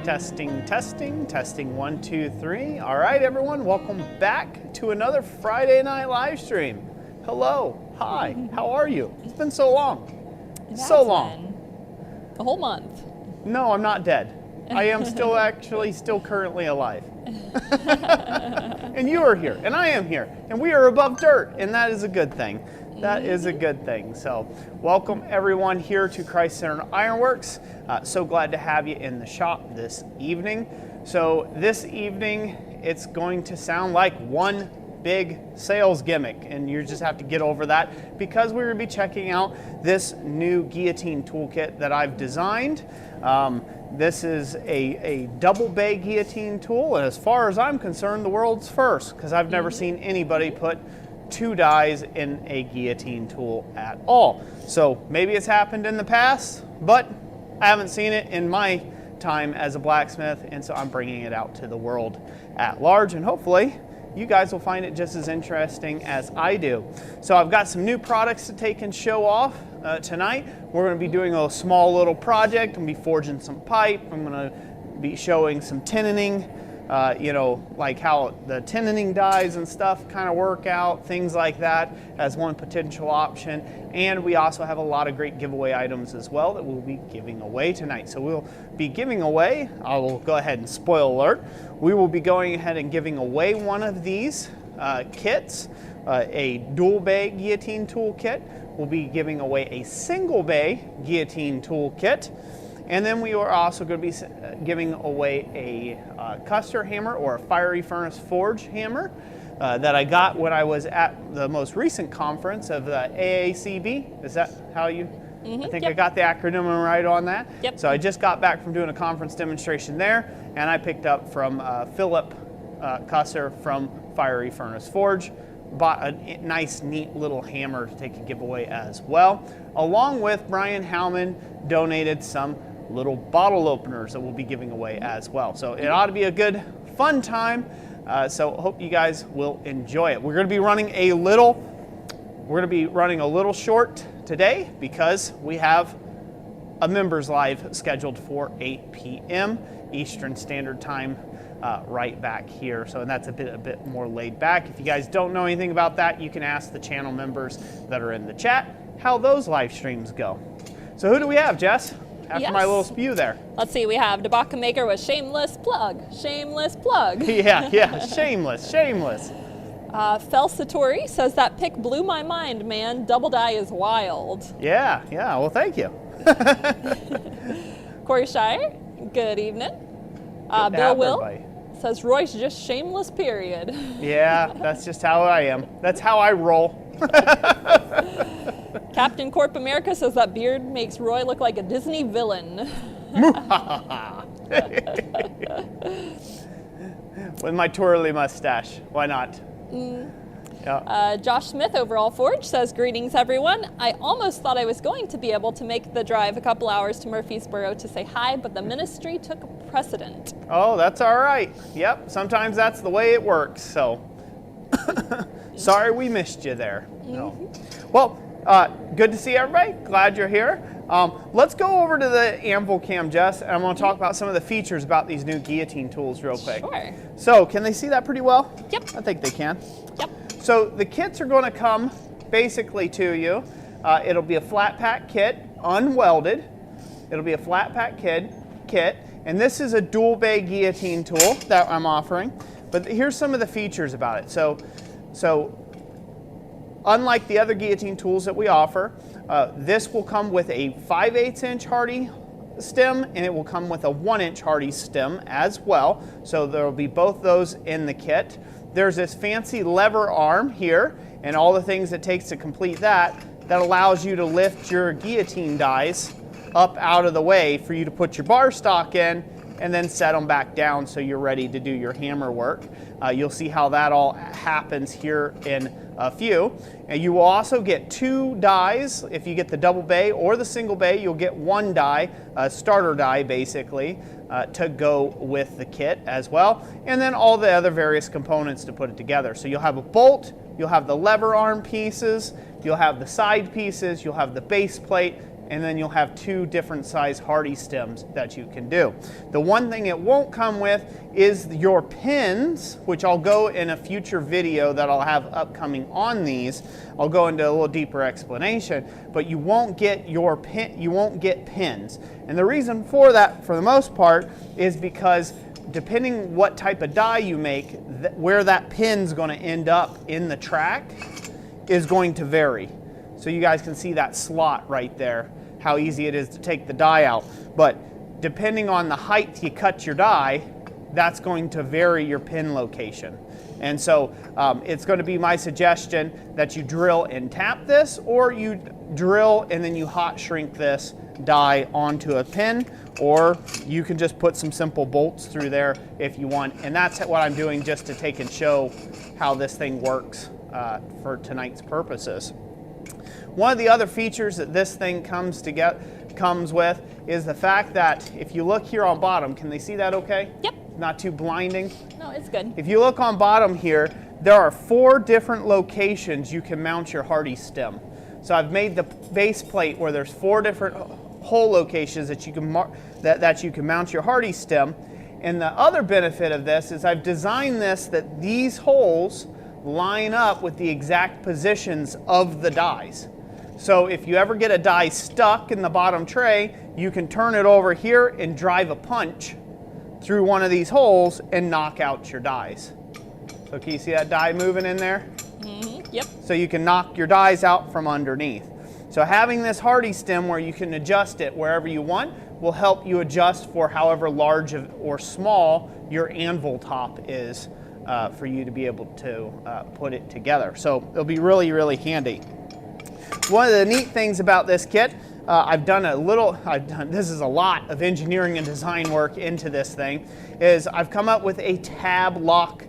Testing, testing, testing, 1, 2, 3. All right, everyone, welcome back to another Friday night live stream. Hello, hi, how are you? It's been so long. So long. A whole month. No, I'm not dead. I am still still currently alive. And you are here, and I am here, and we are above dirt, and that is a good thing. That is a good thing. So welcome everyone here to Christ-Centered Ironworks. So glad to have you in the shop this evening. So this evening, it's going to sound like one big sales gimmick, and you just have to get over that because we're going to be checking out this new guillotine toolkit that I've designed. This is a double bay guillotine tool, and as far as I'm concerned, the world's first, because I've never seen anybody put 2 dies in a guillotine tool at all. So maybe it's happened in the past, but I haven't seen it in my time as a blacksmith, and so I'm bringing it out to the world at large, and hopefully you guys will find it just as interesting as I do. So I've got some new products to take and show off tonight. We're going to be doing a small little project. I'm going to be forging some pipe. I'm going to be showing some tenoning. You know, like how the tenoning dies and stuff kind of work out, things like that as one potential option. And we also have a lot of great giveaway items as well that we'll be giving away tonight. So we'll be giving away, I will go ahead and spoil alert, we will be going ahead and giving away one of these kits, a dual bay guillotine tool kit. We'll be giving away a single bay guillotine tool kit. And then we are also going to be giving away a Custer hammer or a fiery furnace forge hammer that I got when I was at the most recent conference of the AACB. Is that how you? I think I got the acronym right on that. Yep. So I just got back from doing a conference demonstration there, and I picked up from Philip Custer from Fiery Furnace Forge. Bought a nice, neat little hammer to take a giveaway as well. Along with Brian Howman donated some little bottle openers that we'll be giving away as well. So it ought to be a good, fun time. So hope you guys will enjoy it. We're going to be running a little short today because we have a members live scheduled for 8 p.m. Eastern Standard Time right back here. So that's a bit more laid back. If you guys don't know anything about that, you can ask the channel members that are in the chat how those live streams go. So who do we have, Jess? After my little spew there. Let's see, we have Debaka Maker with shameless plug. Shameless plug. Yeah, shameless. Fel Satori says that pick blew my mind, man. Double die is wild. Yeah, well, thank you. Corey Shire, good evening. Bill Will says Roy's just shameless, period. Yeah, that's just how I am. That's how I roll. Captain Corp America says that beard makes Roy look like a Disney villain. With my twirly mustache, why not? Yeah. Josh Smith, Overall Forge, says, greetings everyone. I almost thought I was going to be able to make the drive a couple hours to Murfreesboro to say hi, but the ministry took precedent. Oh, that's all right. Yep, sometimes that's the way it works, so. Sorry we missed you there. No. Well, good to see everybody. Glad you're here. Let's go over to the anvil cam, Jess, and I'm going to talk about some of the features about these new guillotine tools real quick. Sure. So, can they see that pretty well? Yep. I think they can. Yep. So, the kits are going to come basically to you. It'll be a flat pack kit, unwelded. It'll be a flat pack kit, and this is a dual bay guillotine tool that I'm offering. But here's some of the features about it. So unlike the other guillotine tools that we offer, this will come with a 5/8 inch Hardy stem, and it will come with a 1 inch Hardy stem as well. So there will be both those in the kit. There's this fancy lever arm here, and all the things it takes to complete that allows you to lift your guillotine dies up out of the way for you to put your bar stock in and then set them back down so you're ready to do your hammer work. You'll see how that all happens here in a few. And you will also get 2 dies. If you get the double bay or the single bay, you'll get 1 die, a starter die basically, to go with the kit as well. And then all the other various components to put it together. So you'll have a bolt, you'll have the lever arm pieces, you'll have the side pieces, you'll have the base plate, and then you'll have 2 different size hardy stems that you can do. The one thing it won't come with is your pins, which I'll go in a future video that I'll have upcoming on these. I'll go into a little deeper explanation, but you won't get pins. And the reason for that, for the most part, is because depending what type of die you make, where that pin's going to end up in the track is going to vary. So you guys can see that slot right there, how easy it is to take the die out. But depending on the height you cut your die, that's going to vary your pin location. And so it's going to be my suggestion that you drill and tap this, or you drill and then you hot shrink this die onto a pin, or you can just put some simple bolts through there if you want. And that's what I'm doing, just to take and show how this thing works for tonight's purposes. One of the other features that this thing comes with is the fact that if you look here on bottom, can they see that okay? Yep. Not too blinding? No, it's good. If you look on bottom here, there are 4 different locations you can mount your hardy stem. So I've made the base plate where there's 4 different hole locations that you can that you can mount your hardy stem. And the other benefit of this is I've designed this that these holes line up with the exact positions of the dies. So if you ever get a die stuck in the bottom tray, you can turn it over here and drive a punch through one of these holes and knock out your dies. So can you see that die moving in there? Mm-hmm. Yep. So you can knock your dies out from underneath. So having this hardy stem where you can adjust it wherever you want will help you adjust for however large or small your anvil top is for you to be able to put it together. So it'll be really, really handy. One of the neat things about this kit, this is a lot of engineering and design work into this thing, is I've come up with a tab lock,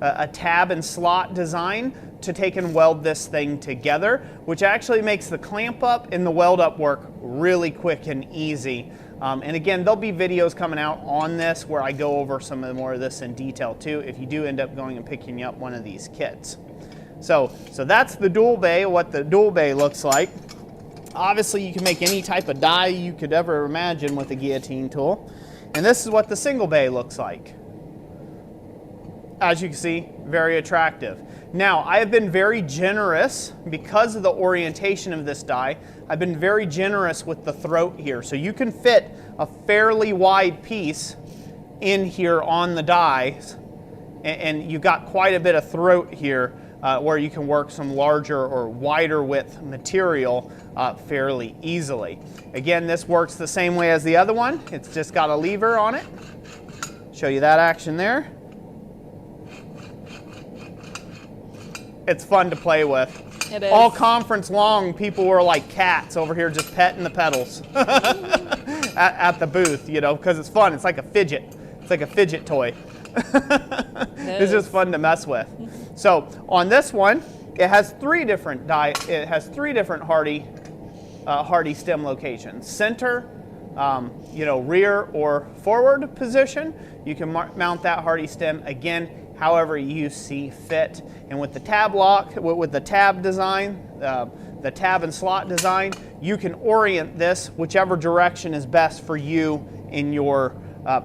a tab and slot design to take and weld this thing together, which actually makes the clamp up and the weld up work really quick and easy. And again, there'll be videos coming out on this where I go over some more of this in detail too, if you do end up going and picking up one of these kits. So that's the dual bay, what the dual bay looks like. Obviously you can make any type of die you could ever imagine with a guillotine tool. And this is what the single bay looks like. As you can see, very attractive. Now, I have been very generous because of the orientation of this die. I've been very generous with the throat here. So you can fit a fairly wide piece in here on the dies, and you've got quite a bit of throat here where you can work some larger or wider width material fairly easily. Again, this works the same way as the other one. It's just got a lever on it. Show you that action there. It's fun to play with. It is. All conference long, people were like cats over here just petting the pedals at the booth, you know, because it's fun. It's like a fidget. It's like a fidget toy. It's just fun to mess with. So on this one, it has 3 different hardy stem locations. Center, rear or forward position. You can mount that hardy stem again however you see fit. And with the tab lock, with the tab design, the tab and slot design, you can orient this whichever direction is best for you in your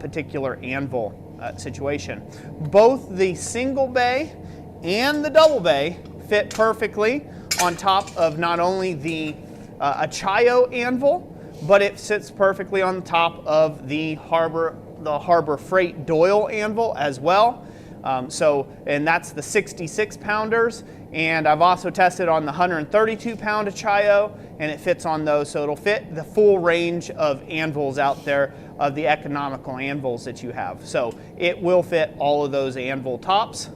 particular anvil situation. Both the single bay and the double bay fit perfectly on top of not only the Achaio anvil, but it sits perfectly on top of the Harbor Freight Doyle anvil as well. And that's the 66 pounders, and I've also tested on the 132 pound Achaio, and it fits on those, so it'll fit the full range of anvils out there, of the economical anvils that you have. So it will fit all of those anvil tops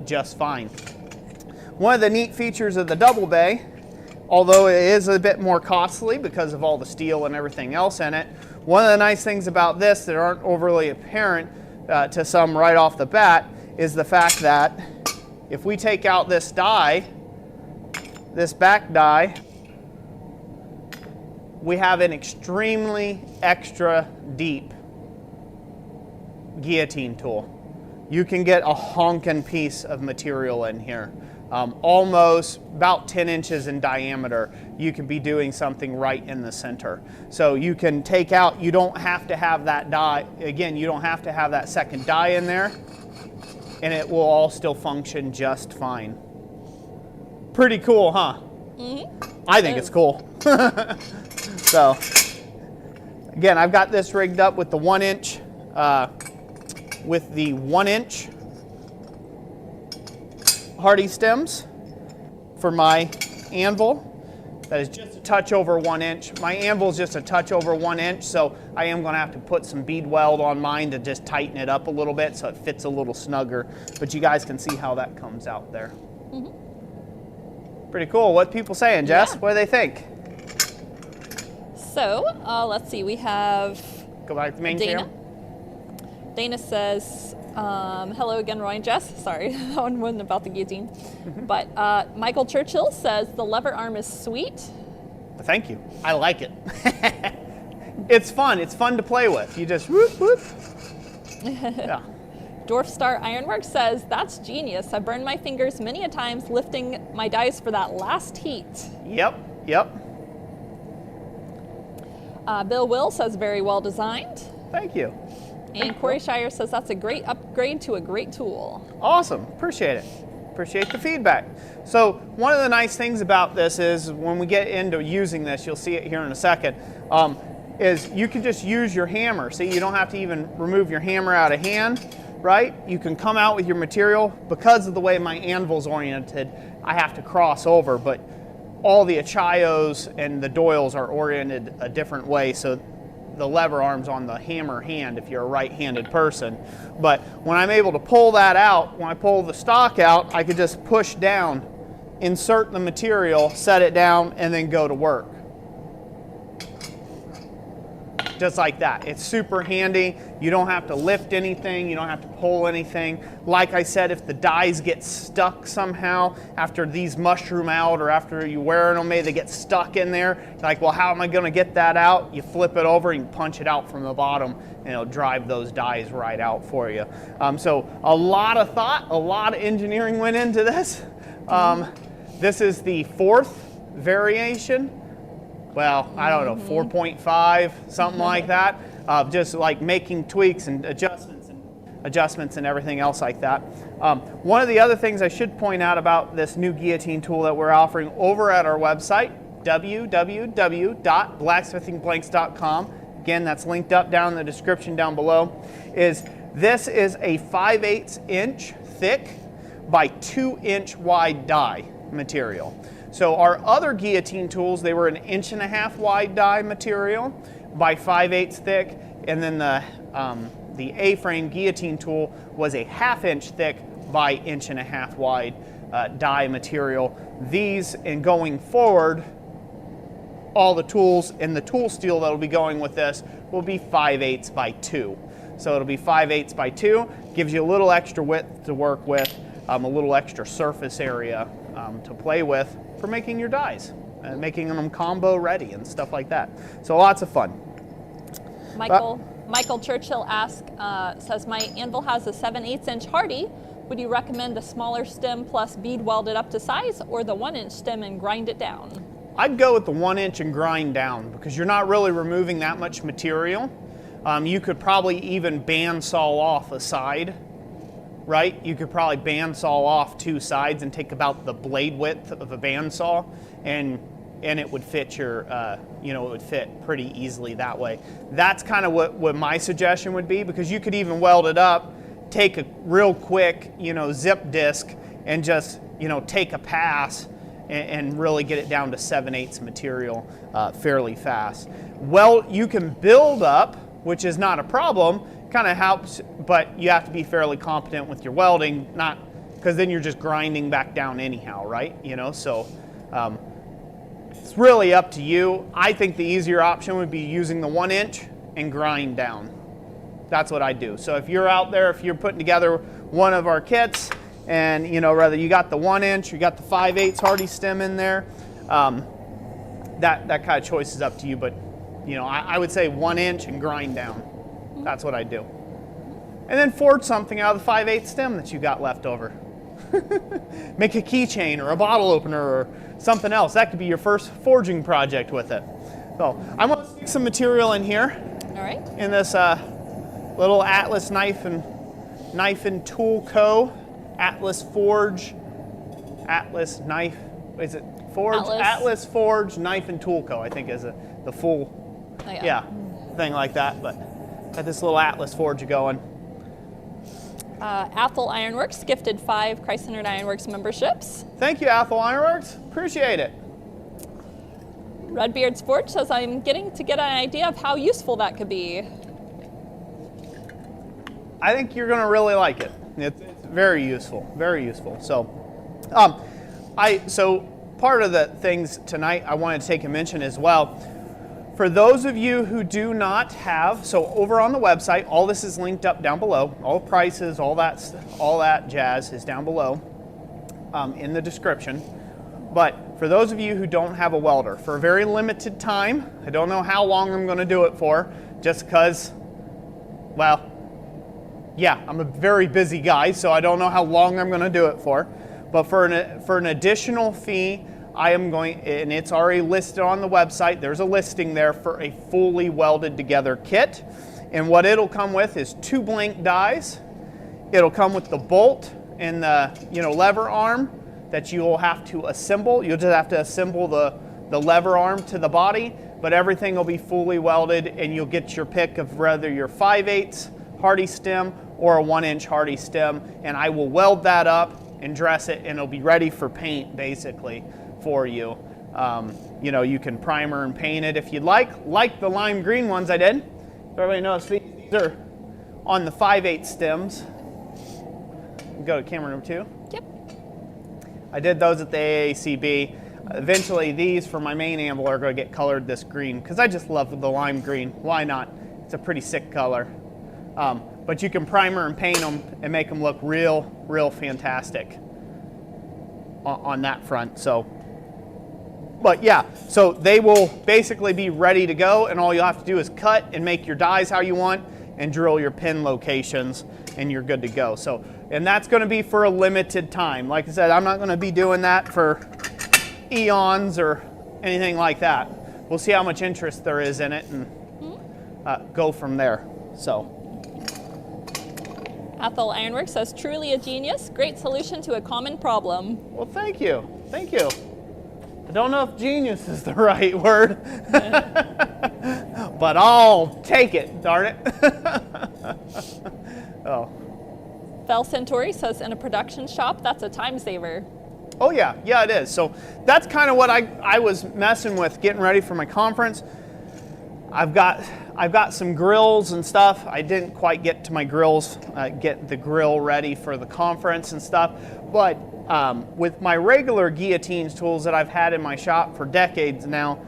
just fine. One of the neat features of the double bay, although it is a bit more costly because of all the steel and everything else in it, one of the nice things about this that aren't overly apparent to some right off the bat is the fact that if we take out this die, this back die, we have an extremely extra deep guillotine tool. You can get a honking piece of material in here. almost about 10 inches in diameter, you can be doing something right in the center. So you can take out, you don't have to have that die, again, you don't have to have that second die in there, and it will all still function just fine. Pretty cool, huh? Mm-hmm. I think it's cool. So, again, I've got this rigged up with the 1 inch, hardy stems for my anvil. That is just a touch over 1 inch. My anvil is just a touch over 1 inch, so I am going to have to put some bead weld on mine to just tighten it up a little bit so it fits a little snugger. But you guys can see how that comes out there. Mm-hmm. Pretty cool. What people saying, Jess? Yeah. What do they think? So let's see. We have go back to the main Dana. cam. Dana says, hello again, Roy and Jess. Sorry, that one wasn't about the guillotine. But Michael Churchill says the lever arm is sweet. Thank you. I like it. It's fun. It's fun to play with. You just whoop, whoop. Yeah. Dwarf Star Ironworks says, that's genius. I burned my fingers many a times lifting my dice for that last heat. Yep, yep. Bill Will says, very well designed. Thank you. And Corey Shire says, that's a great upgrade to a great tool. Awesome. Appreciate it. Appreciate the feedback. So one of the nice things about this is when we get into using this, you'll see it here in a second, is you can just use your hammer. See, you don't have to even remove your hammer out of hand, right? You can come out with your material. Because of the way my anvil's oriented, I have to cross over, but all the achayos and the doils are oriented a different way, so the lever arm's on the hammer hand if you're a right-handed person. But when I'm able to pull that out, when I pull the stock out, I could just push down, insert the material, set it down, and then go to work. Just like that. It's super handy. You don't have to lift anything. You don't have to pull anything. Like I said, if the dies get stuck somehow after these mushroom out or after you wearing them, maybe they get stuck in there. Like, well, how am I going to get that out? You flip it over and you punch it out from the bottom, and it'll drive those dies right out for you. So a lot of thought, a lot of engineering went into this. This is the 4th variation. Well, I don't know, 4.5, something like that. Just like making tweaks and adjustments and everything else like that. One of the other things I should point out about this new guillotine tool that we're offering over at our website, www.blacksmithingblanks.com. Again, that's linked up down in the description down below. This is a 5/8 inch thick by 2 inch wide die material. So our other guillotine tools, they were an 1.5 inch wide die material by 5/8 thick, and then the A-frame guillotine tool was a 1/2 inch thick by 1.5 inch wide die material. These, and going forward, all the tools and the tool steel that'll be going with this will be 5/8 by 2. So it'll be 5/8 by 2, gives you a little extra width to work with, a little extra surface area to play with for making your dies, making them combo ready and stuff like that. So lots of fun. Michael Churchill says, my anvil has a 7/8 inch hardy. Would you recommend the smaller stem plus bead welded up to size, or the 1 inch stem and grind it down? I'd go with the 1 inch and grind down, because you're not really removing that much material. You could probably even bandsaw off a side, right? You could probably bandsaw off 2 sides and take about the blade width of a bandsaw, and it would fit your, it would fit pretty easily that way. That's kind of what my suggestion would be, because you could even weld it up, take a real quick, zip disc, and just, take a pass and really get it down to 7/8 material fairly fast. Well, you can build up, which is not a problem, kind of helps, but you have to be fairly competent with your welding, not because then you're just grinding back down anyhow, right? So it's really up to you. I think the easier option would be using the 1 inch and grind down. That's what I do. So if you're out there, if you're putting together one of our kits, and whether you got the 1 inch, you got the 5/8 hardy stem in there, that kind of choice is up to you. But I would say 1 inch and grind down. That's what I do. And then forge something out of the 5/8 stem that you got left over. Make a keychain or a bottle opener or something else. That could be your first forging project with it. So I'm going to stick some material in here. All right. In this little Atlas knife and tool co. Atlas Forge. Atlas knife. Is it Forge? Atlas Forge Knife and Tool Co. I think is the full thing like that. But got this little Atlas Forge going. Athel Ironworks gifted 5 Christ-Centered Ironworks memberships. Thank you, Athel Ironworks. Appreciate it. Redbeard's Forge says, I'm getting to get an idea of how useful that could be. I think you're going to really like it. It's very useful, very useful. So, so part of the things tonight I wanted to take a mention as well. For those of you who do not have, so over on the website, all this is linked up down below. All prices, all that jazz is down below in the description. But for those of you who don't have a welder, for a very limited time, I don't know how long I'm going to do it for, just because, well, yeah, I'm a very busy guy, so I don't know how long I'm going to do it for. But for an additional fee, I am going, and it's already listed on the website, there's a listing there for a fully welded together kit. And what it'll come with is 2 blank dies. It'll come with the bolt and the lever arm that you will have to assemble. You'll just have to assemble the lever arm to the body, but everything will be fully welded, and you'll get your pick of whether you're 5/8 Hardy stem or a 1-inch Hardy stem, and I will weld that up and dress it, and it'll be ready for paint basically for you. You can primer and paint it if you'd like the lime green ones I did. Everybody knows these are on the 5/8 stems. Go to camera number 2. Yep. I did those at the AACB. Eventually these for my main anvil are going to get colored this green because I just love the lime green. Why not? It's a pretty sick color. But you can primer and paint them and make them look real fantastic on that front. So, but yeah, so they will basically be ready to go, and all you'll have to do is cut and make your dies how you want and drill your pin locations, and you're good to go. So, and that's going to be for a limited time. Like I said, I'm not going to be doing that for eons or anything like that. We'll see how much interest there is in it and go from there. So. Athel Ironworks says, truly a genius, great solution to a common problem. Well, thank you. Thank you. I don't know if genius is the right word, but I'll take it, darn it. Oh. Bell Centauri says, in a production shop, that's a time saver. Oh yeah, it is. So that's kind of what I was messing with getting ready for my conference. I've got some grills and stuff. I didn't quite get to my grills, get the grill ready for the conference and stuff. But with my regular guillotines tools that I've had in my shop for decades now,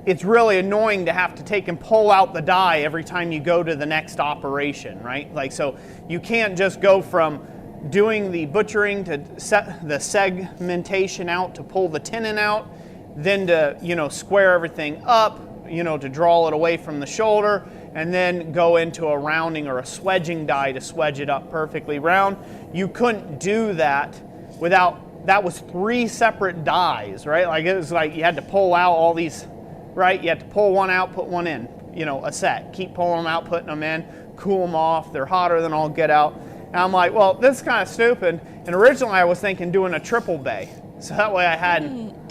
it's really annoying to have to take and pull out the die every time you go to the next operation, right? Like, so you can't just go from doing the butchering to set the segmentation out to pull the tenon out, then to, square everything up, to draw it away from the shoulder, and then go into a rounding or a swedging die to swedge it up perfectly round. You couldn't do that without, that was 3 separate dies, right? Like it was like you had to pull out all these, right? You had to pull one out, put one in, a set. Keep pulling them out, putting them in, cool them off. They're hotter than all get out. And I'm like, well, this is kind of stupid. And originally I was thinking doing a triple bay. So that way I had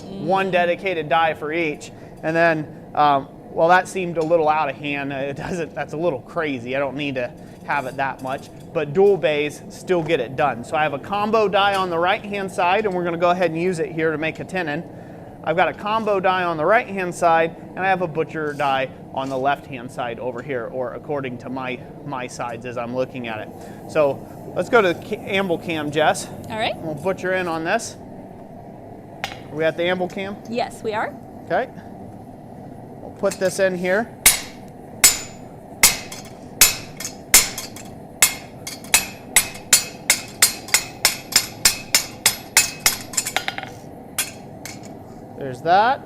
one dedicated die for each. And then, well, that seemed a little out of hand. That's a little crazy. I don't need to have it that much. But dual bays still get it done. So I have a combo die on the right-hand side, and we're going to go ahead and use it here to make a tenon. I've got a combo die on the right-hand side, and I have a butcher die on the left-hand side over here, or according to my sides as I'm looking at it. So let's go to the anvil cam, Jess. All right. We'll butcher in on this. Are we at the anvil cam? Yes, we are. Okay. We'll put this in here. There's that.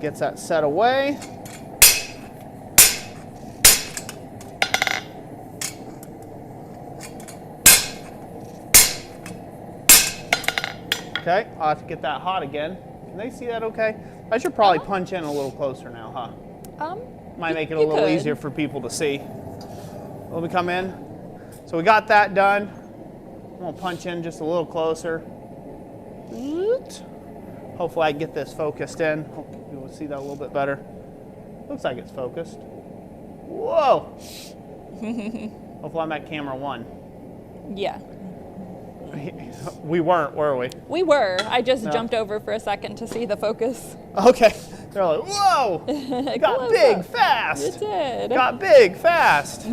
gets that set away. Okay, I'll have to get that hot again. Can they see that okay? I should probably punch in a little closer now, huh? Might make it a little easier for people to see. Let me come in. So we got that done. I'm gonna punch in just a little closer. Hopefully I can get this focused in. Hope you will see that a little bit better. Looks like it's focused. Whoa! Hopefully I'm at camera 1. Yeah. We weren't, were we? We were. I just jumped over for a second to see the focus. Okay. They're like, whoa! Got big fast. It did. Got big fast.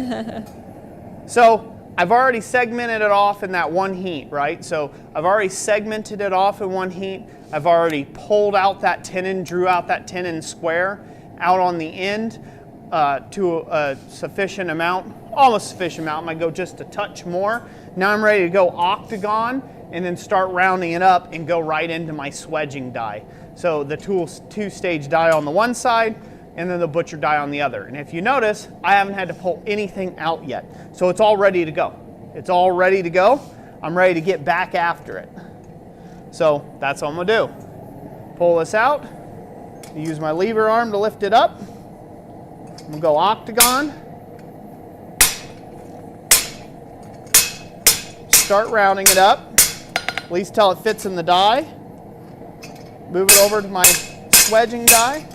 So I've already segmented it off in that one heat, right? So I've already segmented it off in one heat. I've already pulled out that tenon, drew out that tenon square out on the end to a sufficient amount, almost sufficient amount. I might go just a touch more. Now I'm ready to go octagon and then start rounding it up and go right into my swedging die. So the two-stage die on the one side and then the butcher die on the other. And if you notice, I haven't had to pull anything out yet. So it's all ready to go. It's all ready to go. I'm ready to get back after it. So that's what I'm gonna do. Pull this out, use my lever arm to lift it up. I'm gonna go octagon. Start rounding it up, at least till it fits in the die. Move it over to my swedging die.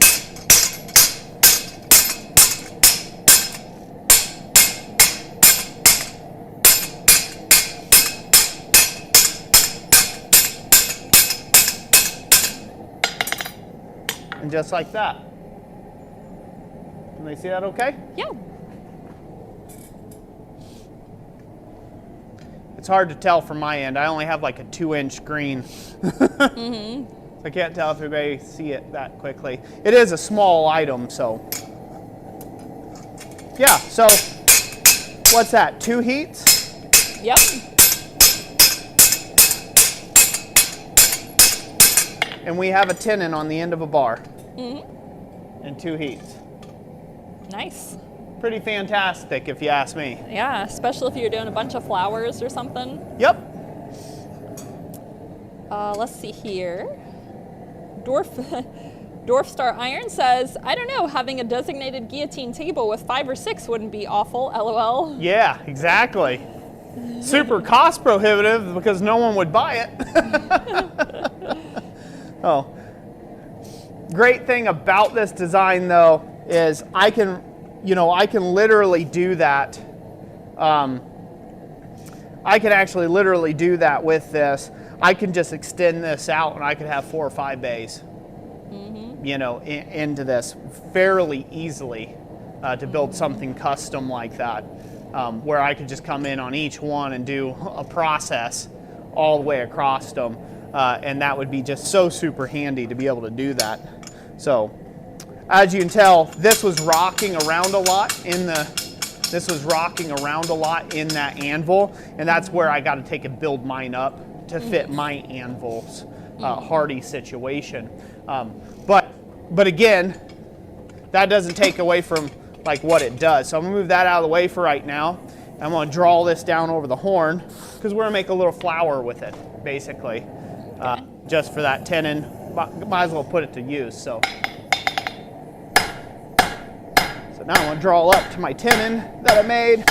And just like that. Can they see that okay? Yeah. It's hard to tell from my end. I only have like a 2-inch screen. So I can't tell if everybody see it that quickly. It is a small item, so. Yeah, so what's that, 2 heats? Yep. And we have a tenon on the end of a bar. And 2 heats. Nice. Pretty fantastic, if you ask me. Yeah, especially if you're doing a bunch of flowers or something. Yep. Let's see here. Dwarf Star Iron says, I don't know, having a designated guillotine table with 5 or 6 wouldn't be awful, LOL. Yeah, exactly. Super cost prohibitive because no one would buy it. Oh. Great thing about this design though is I can literally do that. I can actually literally do that with this. I can just extend this out and I could have 4 or 5 bays, into this fairly easily to build something custom like that, where I could just come in on each one and do a process all the way across them. And that would be just so super handy to be able to do that. So, as you can tell, this was rocking around a lot in that anvil, and that's where I got to take and build mine up to fit my anvil's hardy situation. But again, that doesn't take away from like what it does. So I'm gonna move that out of the way for right now. I'm gonna draw this down over the horn because we're gonna make a little flower with it, basically, just for that tenon. Might as well put it to use. So now I'm gonna draw up to my tenon that I made.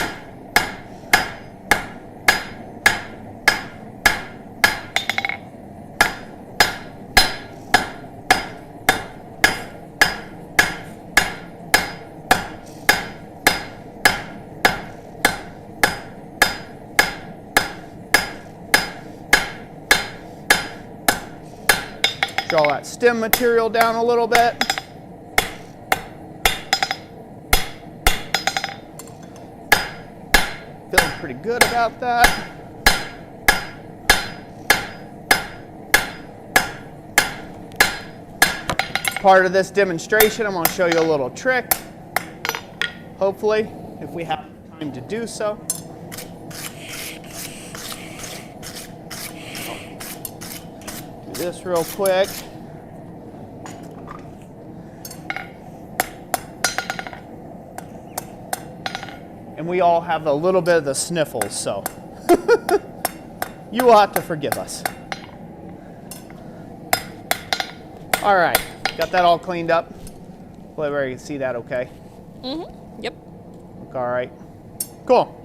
Draw that stem material down a little bit. Feeling pretty good about that. Part of this demonstration, I'm going to show you a little trick. Hopefully, if we have time to do so. Do this real quick. we all have a little bit of the sniffles, so you will have to forgive us. All right, got that all cleaned up. Hopefully everybody can see that okay. Mm-hmm. Yep. All right, cool.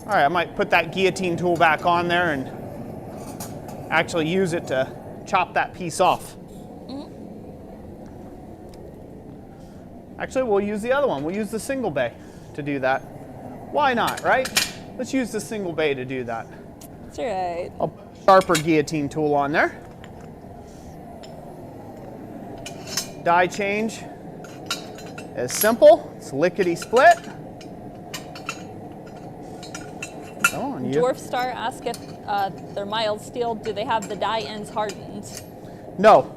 All right, I might put that guillotine tool back on there and actually use it to chop that piece off. Actually, we'll use the other one. We'll use the single bay to do that. Why not, right? Let's use the single bay to do that. That's right. I'll put a sharper guillotine tool on there. Die change is simple. It's lickety split. Come on, you. Dwarf Star asked if they're mild steel, do they have the die ends hardened? No.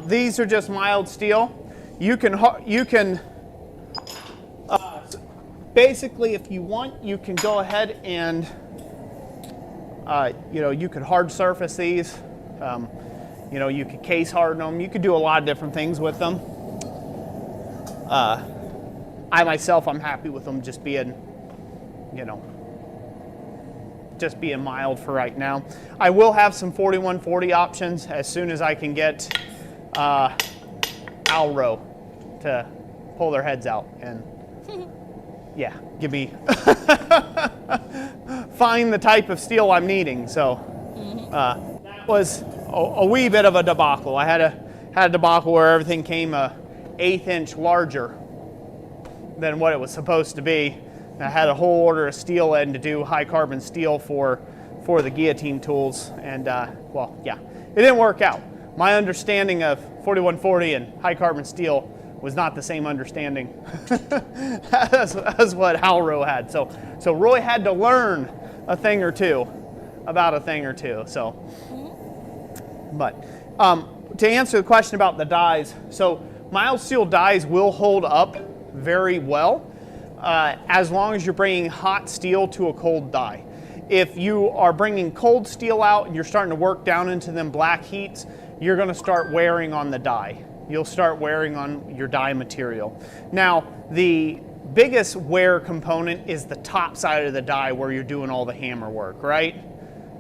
These are just mild steel. You can basically, if you want, you can go ahead and you could hard surface these. You could case harden them. You could do a lot of different things with them. I myself, I'm happy with them just being, just being mild for right now. I will have some 4140 options as soon as I can get Alro to pull their heads out and yeah, give me find the type of steel I'm needing. So that was a wee bit of a debacle. I had a debacle where everything came a 1/8 inch larger than what it was supposed to be. And I had a whole order of steel and to do high carbon steel for the guillotine tools, and well, yeah, it didn't work out. My understanding of 4140 and high carbon steel was not the same understanding as what Halro had. So Roy had to learn a thing or two about a thing or two. So, but to answer the question about the dies, so mild steel dies will hold up very well as long as you're bringing hot steel to a cold die. If you are bringing cold steel out and you're starting to work down into them black heats, you're going to start wearing on the die. You'll start wearing on your die material. Now, the biggest wear component is the top side of the die where you're doing all the hammer work, right?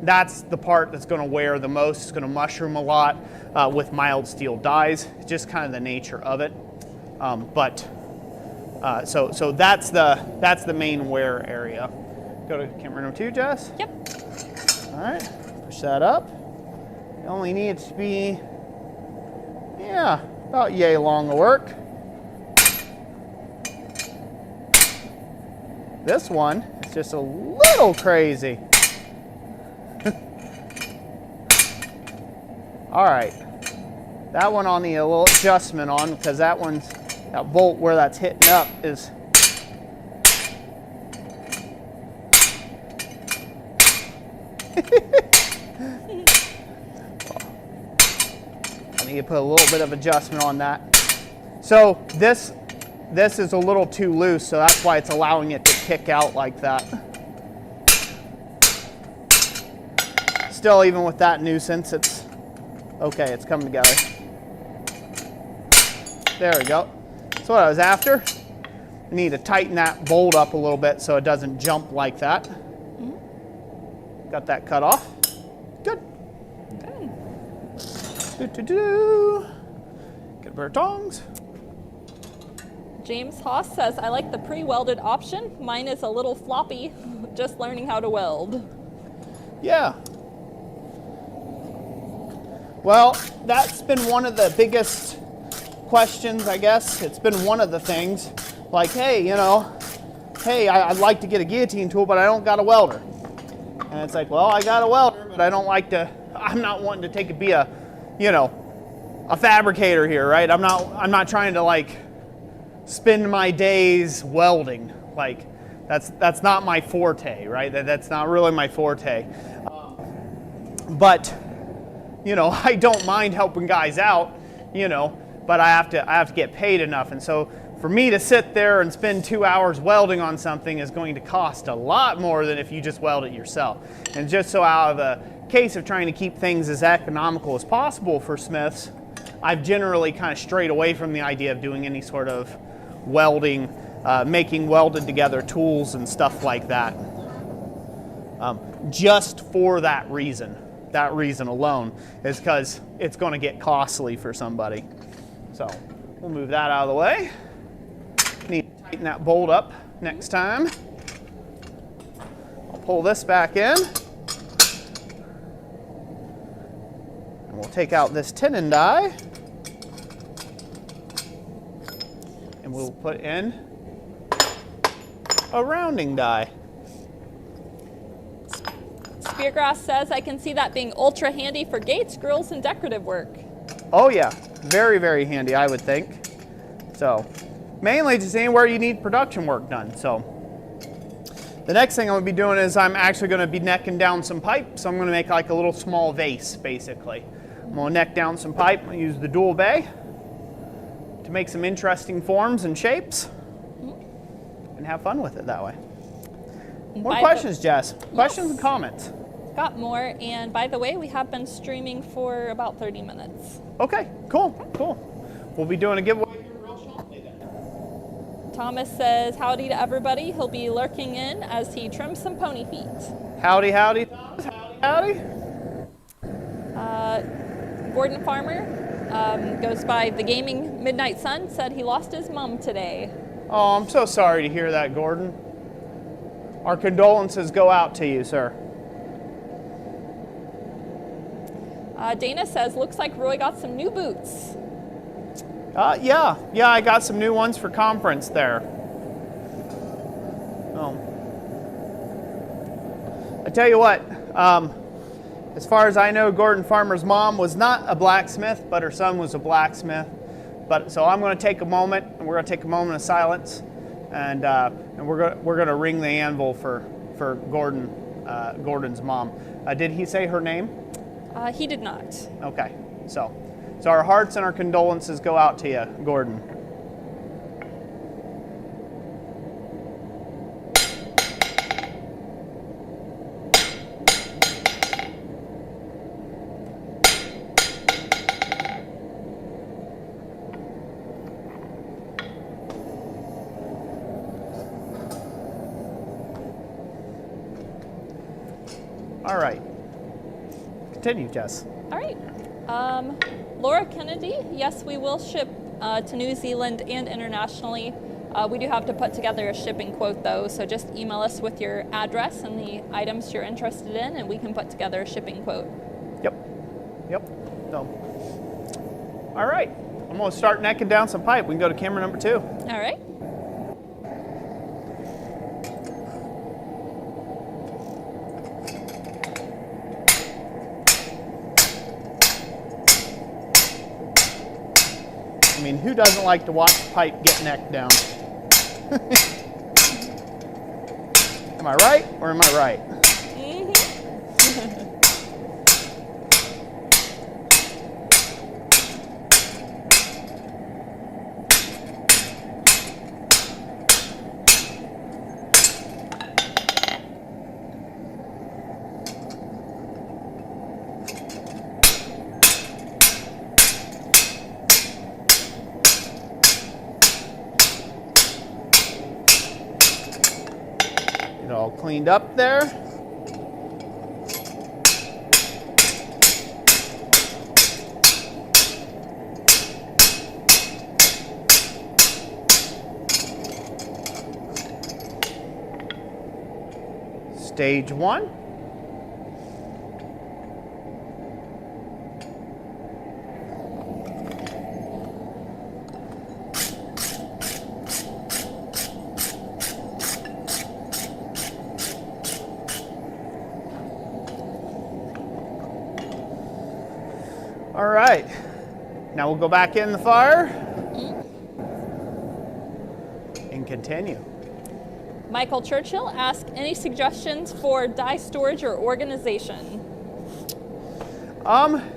That's the part that's going to wear the most. It's going to mushroom a lot with mild steel dies. It's just kind of the nature of it. So that's the main wear area. Go to camera number 2, Jess. Yep. All right, push that up. It only needs to be, yeah, about yay long of work. This one is just a little crazy. All right, that one I'll need a little adjustment on because that bolt where that's hitting up is I need to put a little bit of adjustment on that. So this is a little too loose, so that's why it's allowing it to kick out like that. Still, even with that nuisance, it's okay, it's coming together. There we go. That's what I was after. I need to tighten that bolt up a little bit so it doesn't jump like that. Got that cut off. Good. Get a pair of tongs. James Haas says, I like the pre-welded option. Mine is a little floppy, just learning how to weld. Yeah. Well, that's been one of the biggest questions, I guess. It's been one of the things. Like, hey, I'd like to get a guillotine tool, but I don't got a welder. And it's like, well, I got a welder, but I'm not wanting to be a fabricator here, right? I'm not trying to like spend my days welding. Like, that's not my forte, right? That's not really my forte. But I don't mind helping guys out, but I have to get paid enough. And so for me to sit there and spend 2 hours welding on something is going to cost a lot more than if you just weld it yourself. And just so out of a case of trying to keep things as economical as possible for smiths, I've generally kind of strayed away from the idea of doing any sort of welding, making welded together tools and stuff like that. Just for that reason alone, is because it's going to get costly for somebody. So we'll move that out of the way. Need to tighten that bolt up next time. I'll pull this back in. And we'll take out this tenon die. And we'll put in a rounding die. Speargrass says, I can see that being ultra handy for gates, grills, and decorative work. Oh yeah, very, very handy, I would think. So, mainly just anywhere you need production work done. So, the next thing I'm going to be doing is I'm actually going to be necking down some pipe. So I'm going to make like a little small vase, basically. I'm going to neck down some pipe and use the dual bay to make some interesting forms and shapes and have fun with it that way. More questions, Jess? Questions and comments? Got more, and by the way, we have been streaming for about 30 minutes. Okay, cool, cool. We'll be doing a giveaway here real shortly then. Thomas says, howdy to everybody. He'll be lurking in as he trims some pony feet. Howdy, howdy, Thomas. Howdy, howdy. Gordon Farmer goes by the Gaming Midnight Sun, said he lost his mom today. Oh, I'm so sorry to hear that, Gordon. Our condolences go out to you, sir. Dana says, looks like Roy got some new boots. Yeah, I got some new ones for conference there. Oh. I tell you what, as far as I know, Gordon Farmer's mom was not a blacksmith, but her son was a blacksmith. So I'm going to take a moment, and we're going to take a moment of silence, and we're going to ring the anvil for Gordon's mom. Did he say her name? He did not. Okay, so our hearts and our condolences go out to you, Gordon. All right. Continue, Jess. All right. Laura Kennedy, yes, we will ship to New Zealand and internationally. We do have to put together a shipping quote, though, so just email us with your address and the items you're interested in, and we can put together a shipping quote. Yep. So, all right. I'm going to start necking down some pipe. We can go to camera number 2. All right. I mean, who doesn't like to watch the pipe get necked down? Am I right or am I right? All cleaned up there. Stage 1. All right, now we'll go back in the fire and continue. Michael Churchill asked, any suggestions for die storage or organization?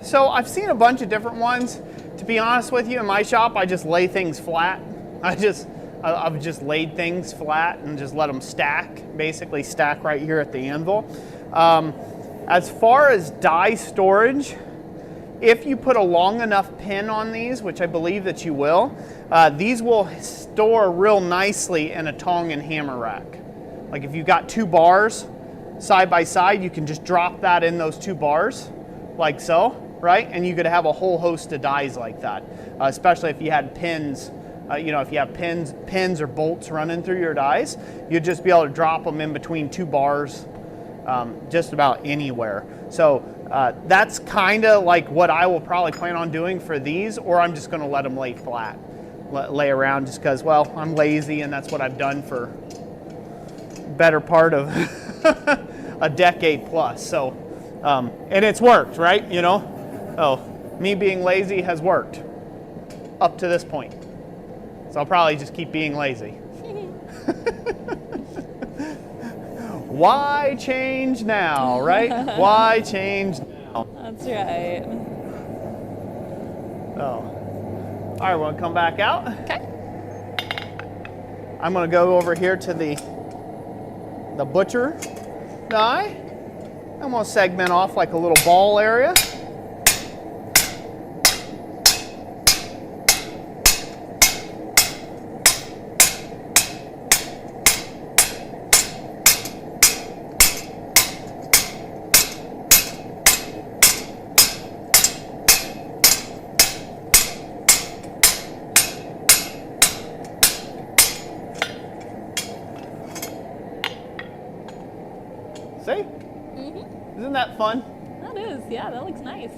So I've seen a bunch of different ones. To be honest with you, in my shop, I just lay things flat. I've just laid things flat and just let them stack, basically stack right here at the anvil. As far as die storage, if you put a long enough pin on these, which I believe that you will, these will store real nicely in a tong and hammer rack. Like if you've got 2 bars side by side, you can just drop that in those 2 bars, like so, right? And you could have a whole host of dies like that, especially if you had pins. You know, if you have pins or bolts running through your dies, you'd just be able to drop them in between 2 bars just about anywhere. So that's kind of like what I will probably plan on doing for these, or I'm just going to let them lay flat, lay around just because, well, I'm lazy and that's what I've done for better part of a decade plus. So, and it's worked, right? You know, me being lazy has worked up to this point. So I'll probably just keep being lazy. Why change now, right? Why change now? That's right. Oh. All right, we'll come back out. Okay. I'm going to go over here to the butcher die. I'm going to segment off like a little ball area. See? Mm-hmm. Isn't that fun? That is, yeah, that looks nice.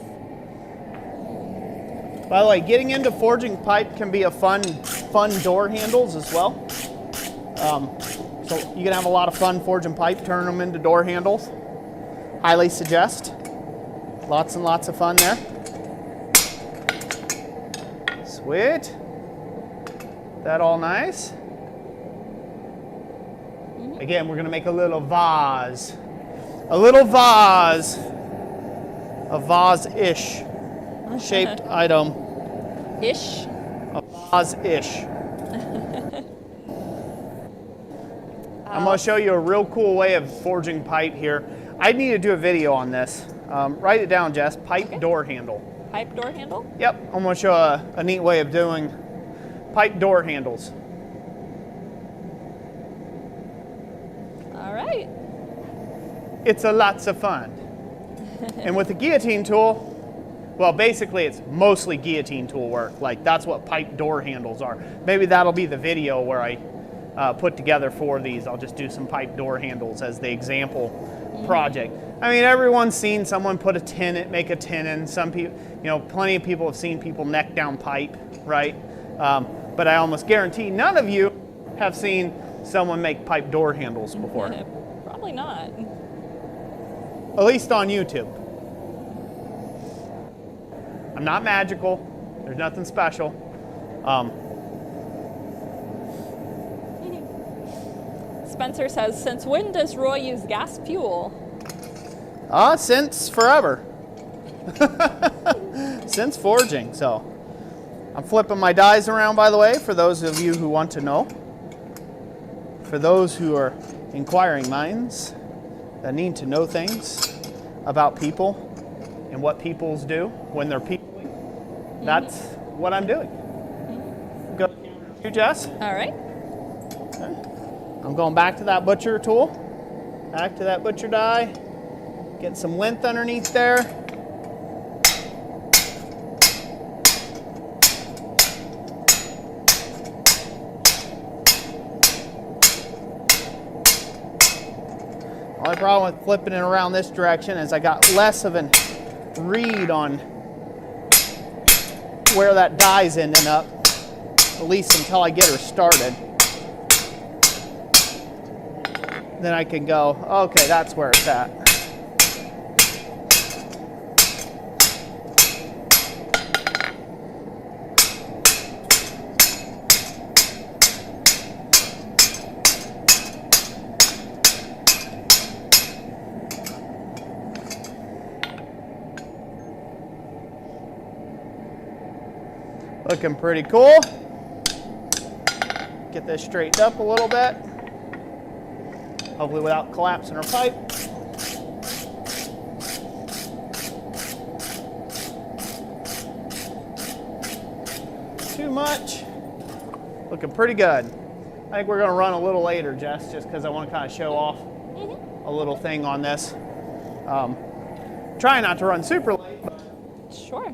By the way, getting into forging pipe can be a fun door handles as well. So you can have a lot of fun forging pipe, turn them into door handles. Highly suggest. Lots and lots of fun there. Sweet. That all nice. Mm-hmm. Again, we're going to make a little vase. A little vase. A vase-ish shaped item. Ish? A vase-ish. I'm going to show you a real cool way of forging pipe here. I need to do a video on this. Write it down, Jess. Pipe door handle. Pipe door handle? Yep. I'm going to show a neat way of doing pipe door handles. All right. It's a lots of fun. And with the guillotine tool, well, basically it's mostly guillotine tool work. Like that's what pipe door handles are. Maybe that'll be the video where I put together for these. I'll just do some pipe door handles as the example project. I mean, everyone's seen someone put a tenon, make a tenon. Some people, you know, plenty of people have seen people neck down pipe, right? But I almost guarantee none of you have seen someone make pipe door handles before. Probably not. At least on YouTube. I'm not magical. There's nothing special. Spencer says, since when does Roy use gas fuel? Since forever. Since forging. So I'm flipping my dies around, by the way, for those of you who want to know. For those who are inquiring minds that need to know things about people and what peoples do when they're peopling. That's what I'm doing. Go to you, Jess. All right. Okay. I'm going back to that butcher tool. Back to that butcher die. Get some length underneath there. Only problem with flipping it around this direction is I got less of a read on where that die's ending up, at least until I get her started. Then I can go, okay, that's where it's at. Looking pretty cool. Get this straightened up a little bit. Hopefully without collapsing our pipe. much. Looking pretty good. I think we're going to run a little later, Jess, just because I want to kind of show off a little thing on this. Try not to run super late, but Sure.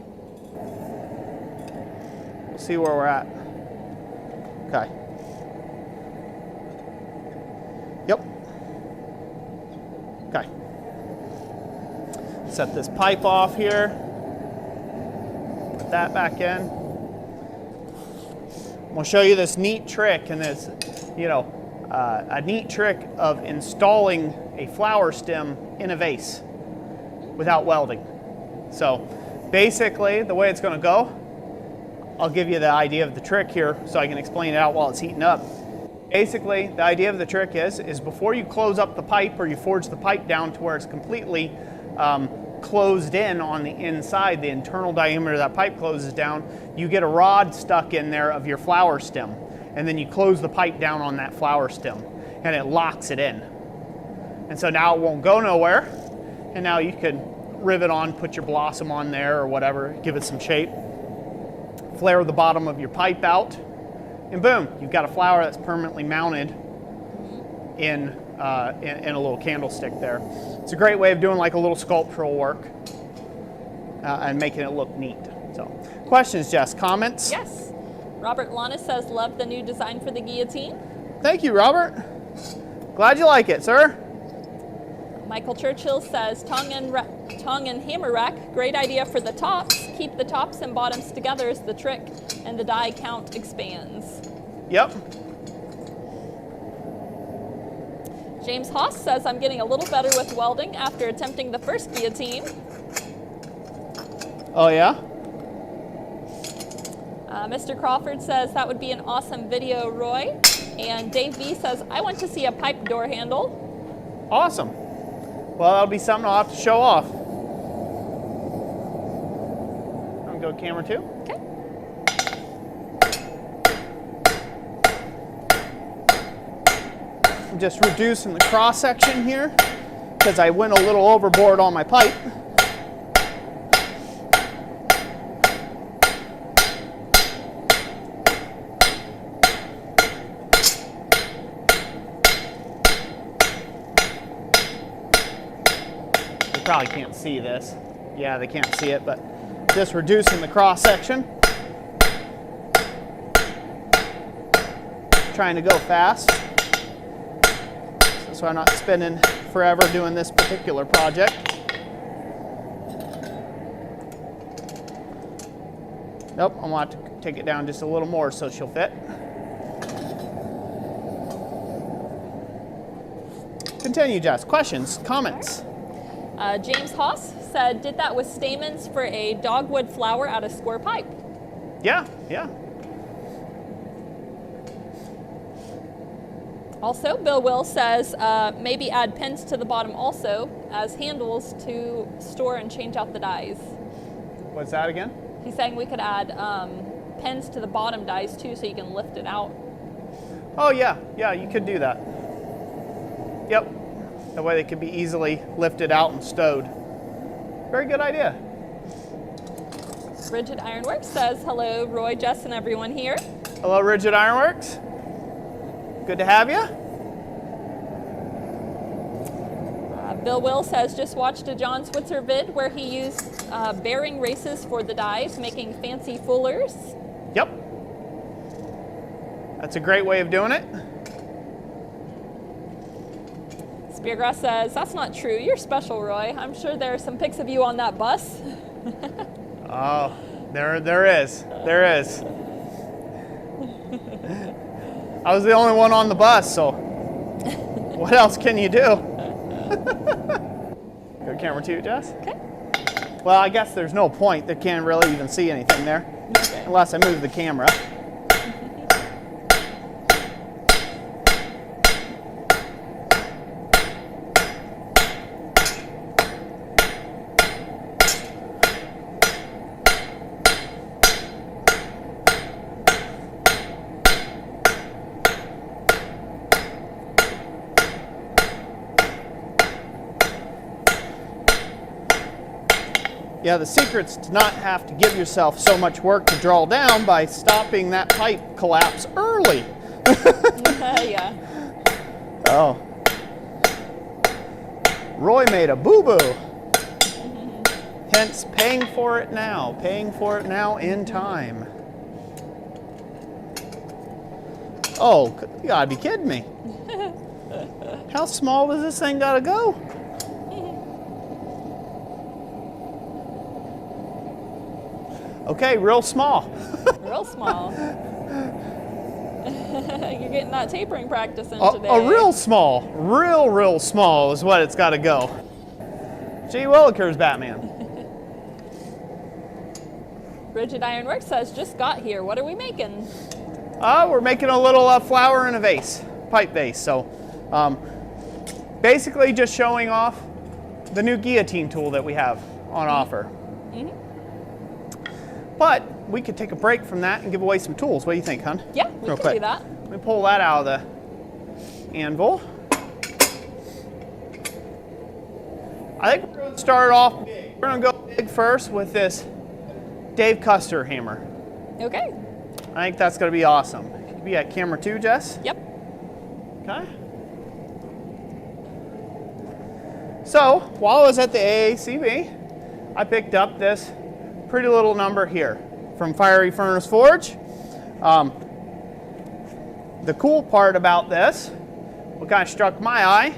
we'll see where we're at. Okay. Yep. Okay. Set this pipe off here. Put that back in. We'll show you this neat trick and this, a neat trick of installing a flower stem in a vase without welding. So basically the way it's going to go, I'll give you the idea of the trick here so I can explain it out while it's heating up. Basically, the idea of the trick is before you close up the pipe or you forge the pipe down to where it's completely closed in on the inside, the internal diameter of that pipe closes down, you get a rod stuck in there of your flower stem. And then you close the pipe down on that flower stem and it locks it in. And so now it won't go nowhere. And now you can rivet on, put your blossom on there or whatever, give it some shape. Flare the bottom of your pipe out, and boom, you've got a flower that's permanently mounted in a little candlestick there. It's a great way of doing like a little sculptural work and making it look neat. So, questions, Jess? Comments? Yes. Robert Lana says, love the new design for the guillotine. Thank you, Robert. Glad you like it, sir. Michael Churchill says, tongue and hammer rack, great idea for the tops. Keep the tops and bottoms together is the trick, and the die count expands. Yep. James Haas says, I'm getting a little better with welding after attempting the first guillotine. Oh, yeah? Mr. Crawford says, that would be an awesome video, Roy. And Dave B says, I want to see a pipe door handle. Awesome. Well, that'll be something I'll have to show off. I'm going to go camera 2. Okay. I'm just reducing the cross section here because I went a little overboard on my pipe. Probably can't see this. Yeah, they can't see it, but just reducing the cross section. Trying to go fast, so I'm not spending forever doing this particular project. Nope, I'm going to have to take it down just a little more so she'll fit. Continue, Jess. Questions, comments? James Haas said, did that with stamens for a dogwood flower out of square pipe. Yeah, yeah. Also, Bill Will says, maybe add pins to the bottom also as handles to store and change out the dies. What's that again? He's saying we could add pins to the bottom dies too so you can lift it out. Oh yeah, yeah, you could do that. Yep. That way they could be easily lifted out and stowed. Very good idea. Rigid Ironworks says, hello, Roy, Jess, and everyone here. Hello, Rigid Ironworks. Good to have you. Bill Will says, just watched a John Switzer vid where he used bearing races for the dies, making fancy fullers. Yep. That's a great way of doing it. Speargrass says, that's not true. You're special, Roy. I'm sure there are some pics of you on that bus. Oh, there is. There is. I was the only one on the bus, so what else can you do? Go camera 2, Jess. Okay. Well, I guess there's no point. They can't really even see anything there, Okay. unless I move the camera. Yeah, the secret's to not have to give yourself so much work to draw down by stopping that pipe collapse early. Yeah. Oh. Roy made a boo-boo. Hence, paying for it now in time. Oh, you gotta be kidding me. How small does this thing gotta go? Okay, real small. Real small. You're getting that tapering practice in today. A real small, real small is what it's gotta go. Gee willikers, Batman. Rigid Ironworks says, just got here. What are we making? We're making a little flower in a vase, pipe vase. So basically just showing off the new guillotine tool that we have on offer. But we could take a break from that and give away some tools. What do you think, hon? Yeah, we Real can quick. do that. Let me pull that out of the anvil. I think we're going to start off big. We're going to go big first with this Dave Custer hammer. Okay. I think that's going to be awesome. Can you be at camera 2, Jess? Yep. Okay. So, while I was at the AACB, I picked up this pretty little number here from Fiery Furnace Forge. The cool part about this, what kind of struck my eye,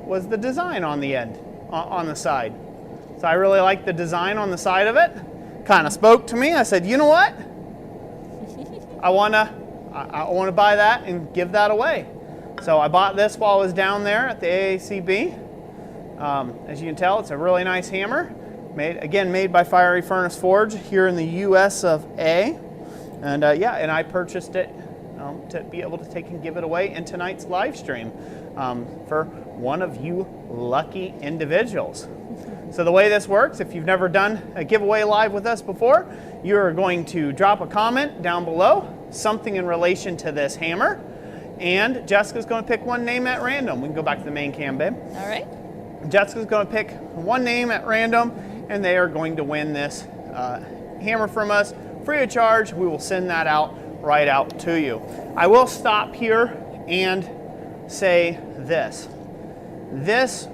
was the design on the end, on the side. So I really like the design on the side of it. Kind of spoke to me. I said, you know what? I wanna buy that and give that away. So I bought this while I was down there at the AACB. As you can tell, it's a really nice hammer. Made by Fiery Furnace Forge here in the US of A. And yeah, and I purchased it to be able to take and give it away in tonight's live stream for one of you lucky individuals. So the way this works, if you've never done a giveaway live with us before, you're going to drop a comment down below, something in relation to this hammer, and Jessica's going to pick one name at random. We can go back to the main cam, babe. All right. Jessica's going to pick one name at random, and they are going to win this hammer from us free of charge. We will send that right out to you. I will stop here and say this. This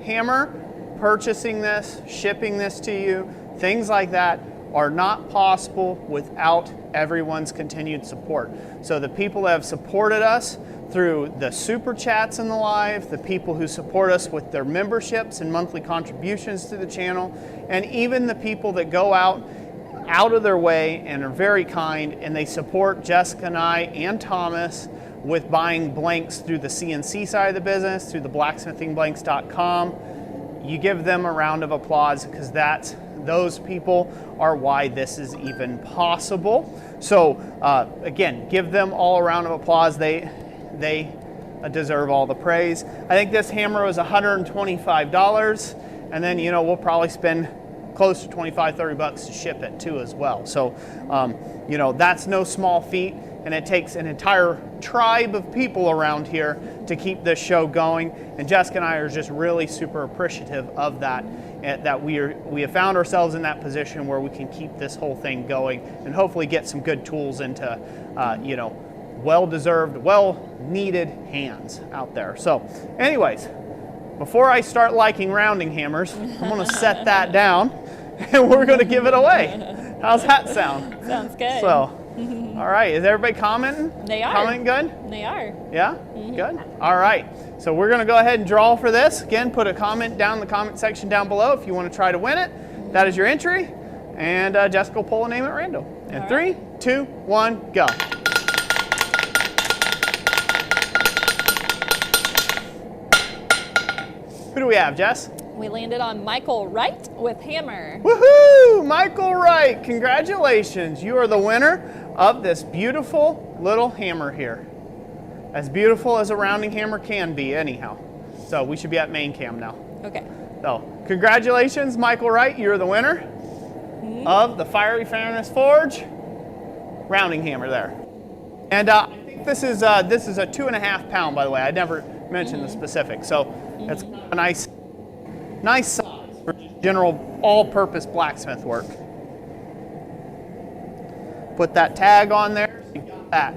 hammer, purchasing this, shipping this to you, things like that are not possible without everyone's continued support. So the people that have supported us through the super chats in the live, the people who support us with their memberships and monthly contributions to the channel, and even the people that go out of their way and are very kind, and they support Jessica and I and Thomas with buying blanks through the CNC side of the business, through the blacksmithingblanks.com. You give them a round of applause, because those people are why this is even possible. So again, give them all a round of applause. They deserve all the praise. I think this hammer was $125, and then we'll probably spend close to $25-30 to ship it too as well. So that's no small feat, and it takes an entire tribe of people around here to keep this show going. And Jessica and I are just really super appreciative of that, that we have found ourselves in that position where we can keep this whole thing going and hopefully get some good tools into well-deserved, well-needed hands out there. So anyways, before I start liking rounding hammers, I'm going to set that down and we're going to give it away. How's that sound? Sounds good. So, all right, is everybody commenting? They are. Commenting good? They are. Yeah? Good? All right, so we're going to go ahead and draw for this. Again, put a comment down in the comment section down below if you want to try to win it. That is your entry, and Jessica will pull a name at random. And All 3, 2, 1, go. Who do we have, Jess? We landed on Michael Wright with hammer. Woohoo! Michael Wright, congratulations. You are the winner of this beautiful little hammer here. As beautiful as a rounding hammer can be, anyhow. So we should be at main cam now. Okay. So congratulations, Michael Wright. You're the winner of the Fiery Furnace Forge rounding hammer there. And I think this is a 2.5 pound, by the way. I never mentioned the specifics. So it's a nice size for general all-purpose blacksmith work. Put that tag on there, you got that.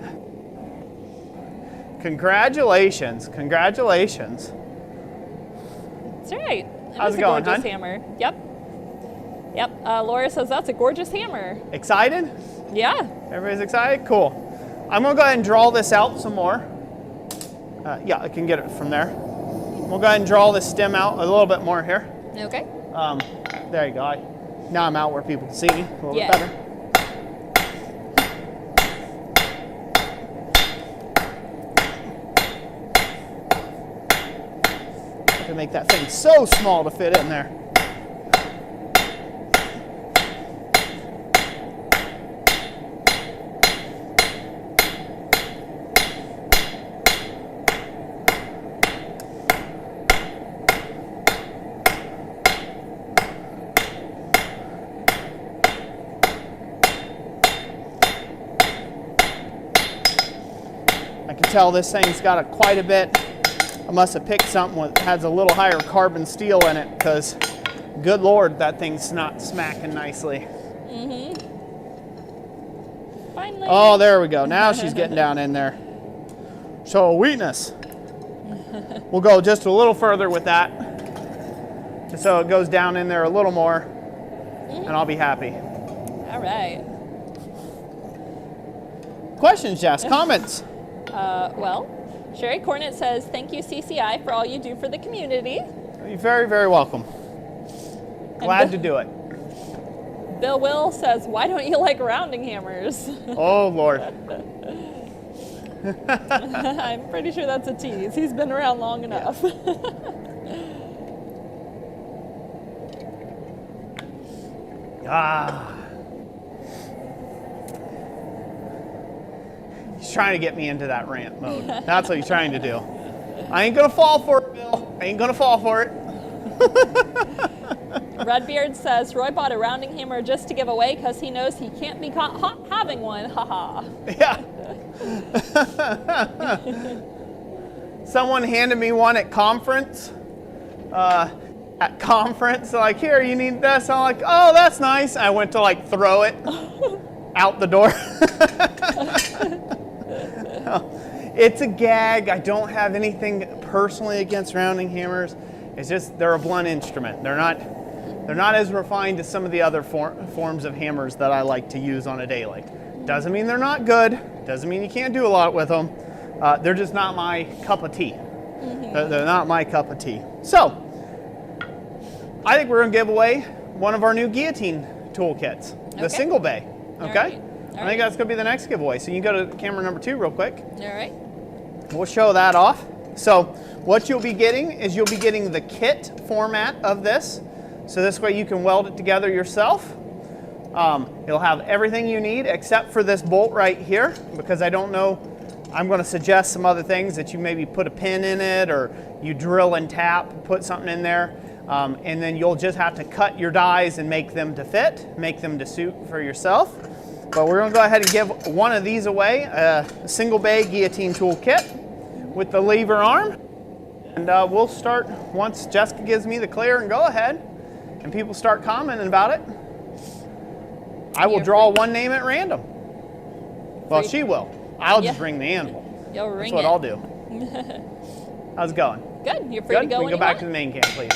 Congratulations, congratulations. That's right. How's it going, gorgeous hon? hammer. Yep. Yep. Laura says that's a gorgeous hammer. Excited? Yeah. Everybody's excited? Cool. I'm gonna go ahead and draw this out some more. Yeah, I can get it from there. We'll go ahead and draw this stem out a little bit more here. Okay. There you go. Now I'm out where people can see me a little bit better. I can make that thing so small to fit in there. I can tell this thing's got quite a bit. I must have picked something that has a little higher carbon steel in it, because good Lord, that thing's not smacking nicely. Finally. Oh, there we go. Now she's getting down in there. So weakness. We'll go just a little further with that, just so it goes down in there a little more, and I'll be happy. All right. Questions, Jess? Comments? Well, Sherry Cornett says, thank you, CCI, for all you do for the community. You're very, very welcome. Glad to do it. Bill Will says, why don't you like rounding hammers? Oh, Lord. I'm pretty sure that's a tease. He's been around long enough. He's trying to get me into that rant mode. That's what he's trying to do. I ain't gonna fall for it, Bill. I ain't gonna fall for it. Redbeard says, Roy bought a rounding hammer just to give away because he knows he can't be caught having one. Haha. Yeah. Someone handed me one at conference. Like, here, you need this. I'm like, oh, that's nice. I went to like throw it out the door. It's a gag. I don't have anything personally against rounding hammers. It's just they're a blunt instrument. They're not as refined as some of the other forms of hammers that I like to use on a daily. Doesn't mean they're not good. Doesn't mean you can't do a lot with them. They're just not my cup of tea. They're not my cup of tea. So, I think we're going to give away one of our new guillotine toolkits, the single bay. Okay? I think that's going to be the next giveaway. So you can go to camera number 2 real quick. All right. We'll show that off. So what you'll be getting is you'll be getting the kit format of this. So this way you can weld it together yourself. It'll have everything you need except for this bolt right here, because I don't know, I'm going to suggest some other things that you maybe put a pin in it, or you drill and tap, put something in there. And then you'll just have to cut your dies and make them to fit, make them to suit for yourself. But we're going to go ahead and give one of these away, a single bay guillotine tool kit with the lever arm. And we'll start once Jessica gives me the clear and go ahead and people start commenting about it. I will draw one name at random. Well, she will. I'll just ring the animal. You'll ring That's what it. I'll do. How's it going? Good. You're free to go We when go you back want. to the main cam, please.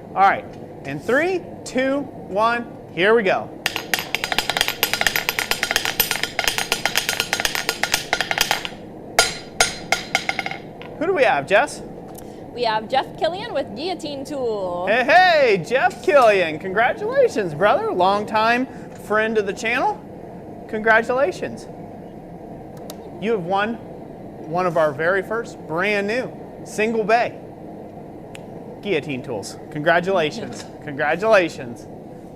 All right. In 3, 2, 1, here we go. Who do we have, Jess? We have Jeff Killian with Guillotine Tool. Hey, hey, Jeff Killian. Congratulations, brother. Longtime friend of the channel. Congratulations. You have won one of our very first brand new single bay guillotine tools. Congratulations. Congratulations.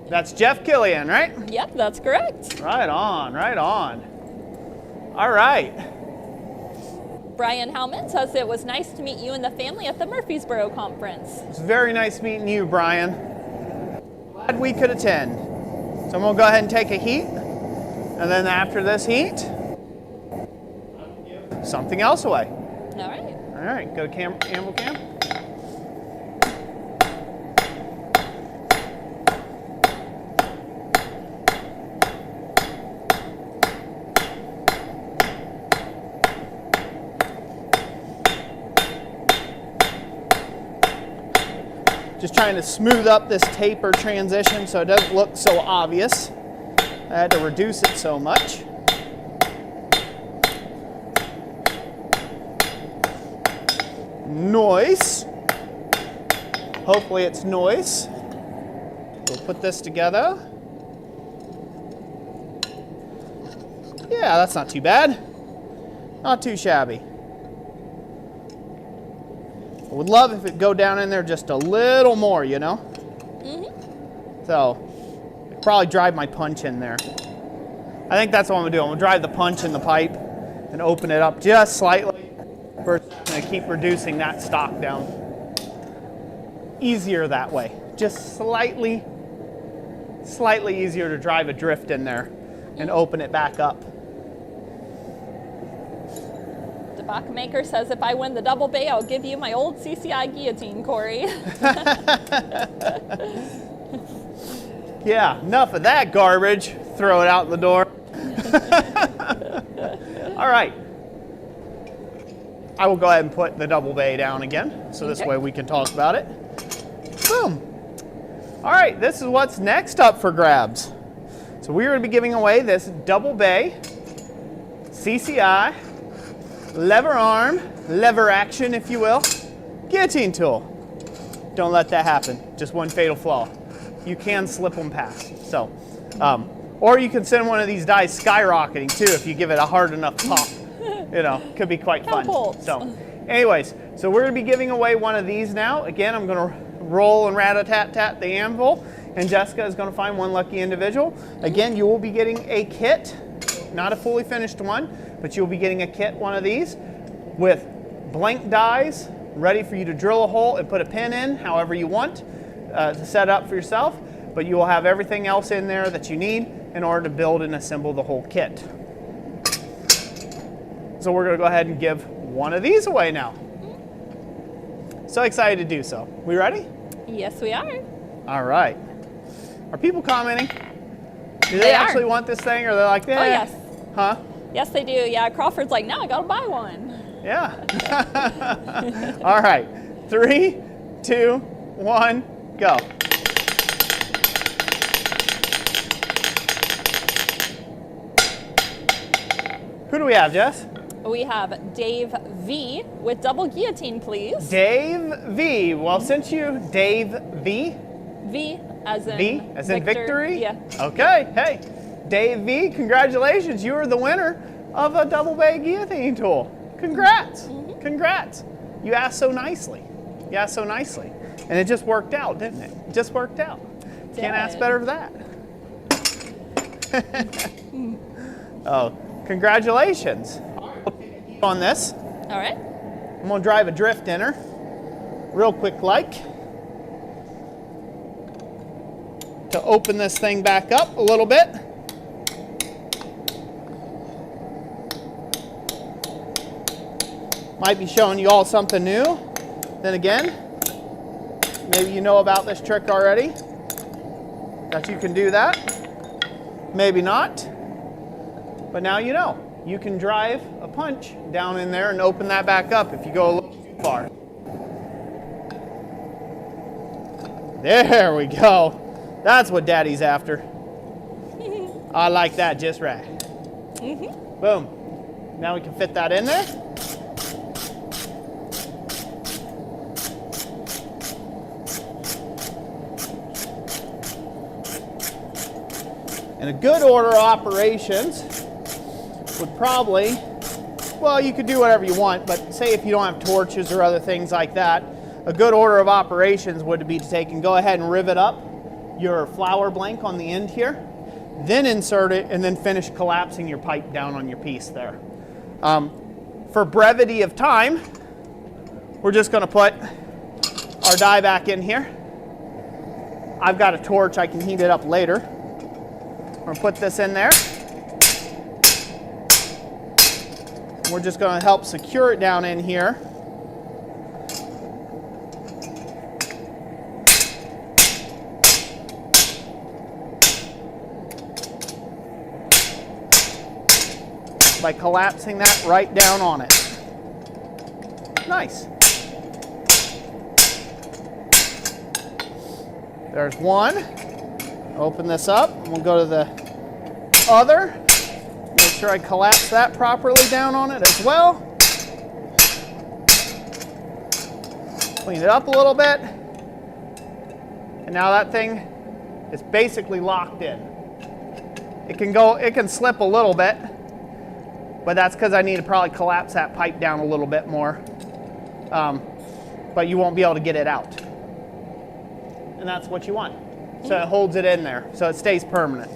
That's Jeff Killian, right? Yep, that's correct. Right on, right on. All right. Brian Howman says it was nice to meet you and the family at the Murfreesboro conference. It's very nice meeting you, Brian. Glad we could attend. So I'm gonna go ahead and take a heat, and then after this heat, something else away. All right. All right, go to camera cam. Just trying to smooth up this taper transition so it doesn't look so obvious. I had to reduce it so much. Nice. Hopefully it's nice. We'll put this together. Yeah, that's not too bad. Not too shabby. I would love if it go down in there just a little more, you know? So, I'd probably drive my punch in there. I think that's what I'm gonna do. I'm gonna drive the punch in the pipe and open it up just slightly. First, I'm gonna keep reducing that stock down. Easier that way. Just slightly easier to drive a drift in there and open it back up. The Bachmaker says, if I win the double bay, I'll give you my old CCI guillotine, Corey. Yeah, enough of that garbage. Throw it out the door. All right. I will go ahead and put the double bay down again, so this way we can talk about it. Boom. All right, this is what's next up for grabs. So we're going to be giving away this double bay CCI lever arm, lever action, if you will, guillotine tool. Don't let that happen. Just one fatal flaw. You can slip them past. So, or you can send one of these dies skyrocketing too if you give it a hard enough pop. You know, could be quite fun. So, anyways, so we're going to be giving away one of these now. Again, I'm going to roll and rat-a-tat-tat the anvil, and Jessica is going to find one lucky individual. Again, you will be getting a kit, not a fully finished one, but you'll be getting a kit, one of these, with blank dies ready for you to drill a hole and put a pin in however you want to set up for yourself, but you will have everything else in there that you need in order to build and assemble the whole kit. So we're going to go ahead and give one of these away now. So excited to do so. We ready? Yes, we are. All right. Are people commenting? Do they actually want this thing, or they're like, eh? Oh, yes. Huh? Yes, they do. Yeah, Crawford's like, now I got to buy one. Yeah. All right. 3, 2, 1, go. Who do we have, Jess? We have Dave V with double guillotine, please. Dave V. Well, since you, Dave V. V as in V as in victory? Yeah. Okay. Hey, Dave V, congratulations. You are the winner of a double bay guillotine tool. Congrats. Congrats. You asked so nicely. You asked so nicely. And it just worked out, didn't it? It just worked out. Can't ask better for that. Oh, congratulations. On this. All right. I'm gonna drive a drift in her real quick like to open this thing back up a little bit. Might be showing you all something new. Then again, maybe you know about this trick already, that you can do that. Maybe not, but now you know. You can drive a punch down in there and open that back up if you go a little too far. There we go. That's what Daddy's after. I like that just right. Boom. Now we can fit that in there. And a good order of operations would probably, well, you could do whatever you want, but say if you don't have torches or other things like that, a good order of operations would be to take and go ahead and rivet up your flower blank on the end here, then insert it, and then finish collapsing your pipe down on your piece there. For brevity of time, we're just going to put our die back in here. I've got a torch, I can heat it up later. We're going to put this in there. We're just going to help secure it down in here. By collapsing that right down on it. There's one. Open this up. We'll go to the other. Make sure I collapse that properly down on it as well. Clean it up a little bit. And now that thing is basically locked in. It can slip a little bit, but that's because I need to probably collapse that pipe down a little bit more. But you won't be able to get it out. And that's what you want. So it holds it in there, so it stays permanent.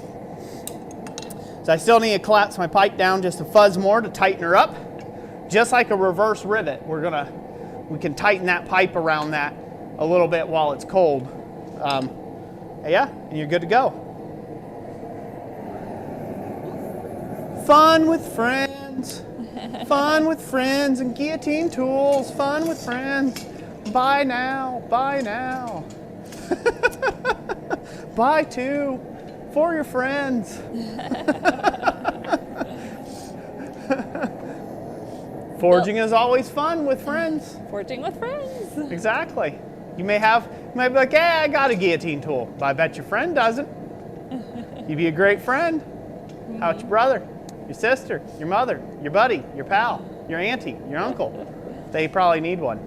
So I still need to collapse my pipe down just a fuzz more to tighten her up. Just like a reverse rivet, we can tighten that pipe around that a little bit while it's cold. Yeah, and you're good to go. Fun with friends. Fun with friends and guillotine tools. Fun with friends. Buy now, buy now. Buy two for your friends. Forging is always fun with friends. Forging with friends. Exactly. You may be like, yeah, I got a guillotine tool, but I bet your friend doesn't. You'd be a great friend. How about your brother, your sister, your mother, your buddy, your pal, your auntie, your uncle? They probably need one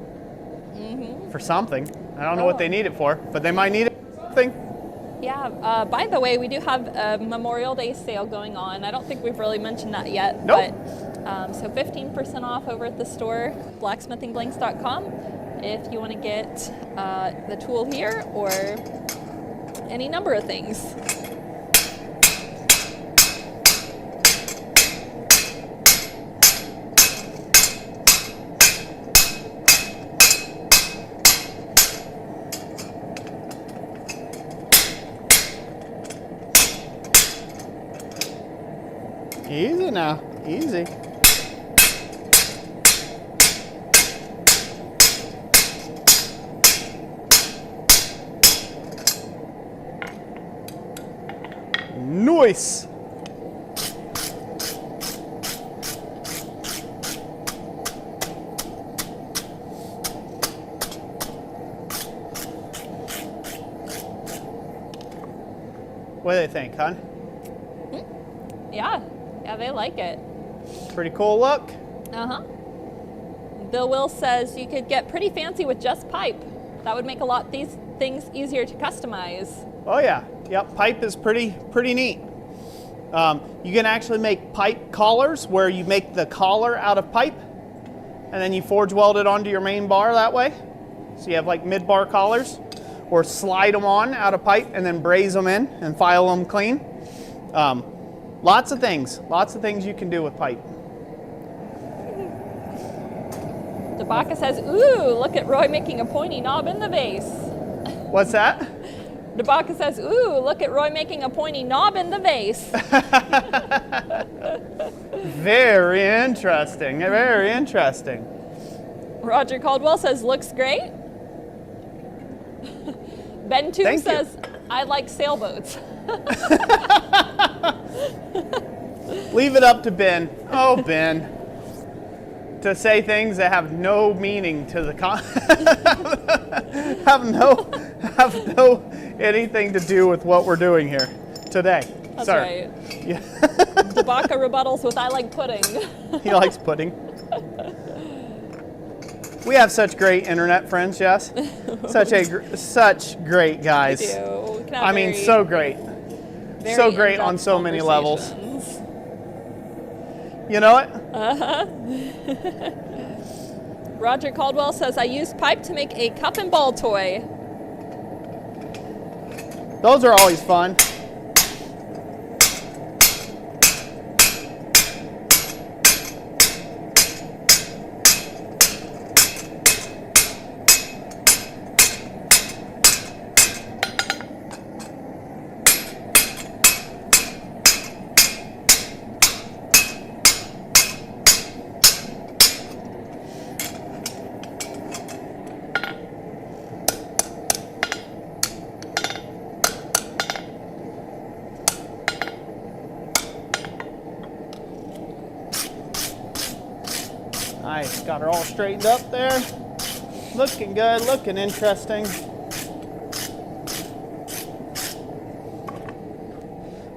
for something. I don't know what they need it for, but they might need it for something. Yeah, by the way, we do have a Memorial Day sale going on. I don't think we've really mentioned that yet. Nope. But, so 15% off over at the store, blacksmithingblanks.com, if you want to get the tool here or any number of things. Easy now, easy. Nice. What do they think, hon? Yeah, they like it. Pretty cool look. Bill Will says you could get pretty fancy with just pipe. That would make a lot of these things easier to customize. Oh yeah, yep. Pipe is pretty neat. You can actually make pipe collars where you make the collar out of pipe, and then you forge weld it onto your main bar that way. So you have like mid-bar collars, or slide them on out of pipe and then braze them in and file them clean. Lots of things you can do with pipe. Dabaka says, ooh, look at Roy making a pointy knob in the vase. What's that? Dabaka says, ooh, look at Roy making a pointy knob in the vase. Very interesting, very interesting. Roger Caldwell says, looks great. Ben Toom says, I like sailboats. Leave it up to Ben. Oh, Ben. To say things that have no meaning to the have no anything to do with what we're doing here today. That's Sorry. right. Yeah. Dabaka rebuttals with I like pudding. He likes pudding. We have such great internet friends, Jess. Such great guys. We do. I mean, so great. So great on so many levels. You know it? Roger Caldwell says, I used pipe to make a cup and ball toy. Those are always fun. Nice, got her all straightened up there. Looking good, looking interesting.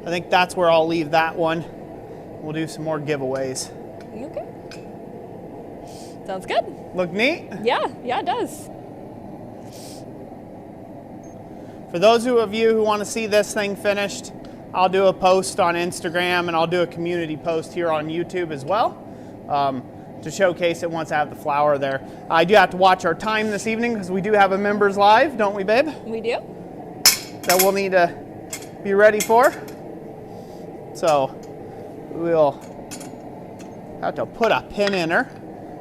I think that's where I'll leave that one. We'll do some more giveaways. Okay. Sounds good. Look neat? Yeah, it does. For those of you who want to see this thing finished, I'll do a post on Instagram and I'll do a community post here on YouTube as well to showcase it once I have the flour there. I do have to watch our time this evening because we do have a members live, don't we, babe? We do. That we'll need to be ready for. So we'll have to put a pin in her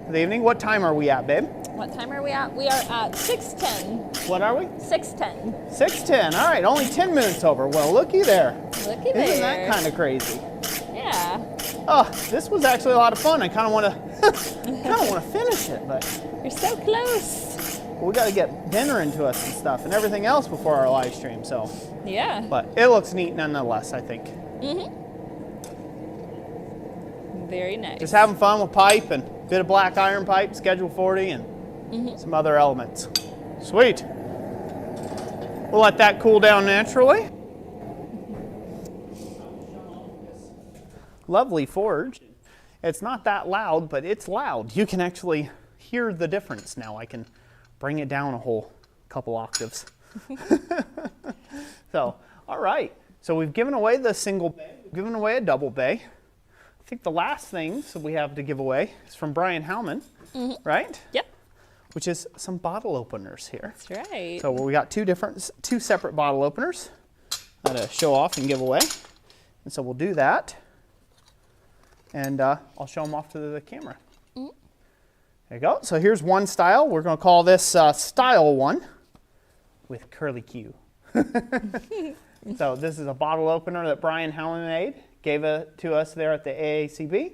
this evening. What time are we at, babe? What time are we at? We are at 6:10. What are we? 6:10. 6:10. All right, only 10 minutes over. Well, looky there. Looky there. Isn't that kind of crazy? Yeah. Oh, this was actually a lot of fun. I kind of want to finish it, but You're so close. we got to get dinner into us and stuff and everything else before our live stream. So, Yeah. but it looks neat nonetheless, I think. Very nice. Just having fun with pipe and a bit of black iron pipe, Schedule 40, and some other elements. Sweet. We'll let that cool down naturally. Lovely forge. It's not that loud, but it's loud. You can actually hear the difference now. I can bring it down a whole couple octaves. So, all right. So we've given away the single bay, we've given away a double bay. I think the last thing we have to give away is from Brian Howman, right? Yep. Which is some bottle openers here. That's right. So we got two separate bottle openers to show off and give away. And so we'll do that. And I'll show them off to the camera. There you go. So here's one style. We're going to call this style 1 with curly Q. So this is a bottle opener that Brian Howman made. Gave it to us there at the AACB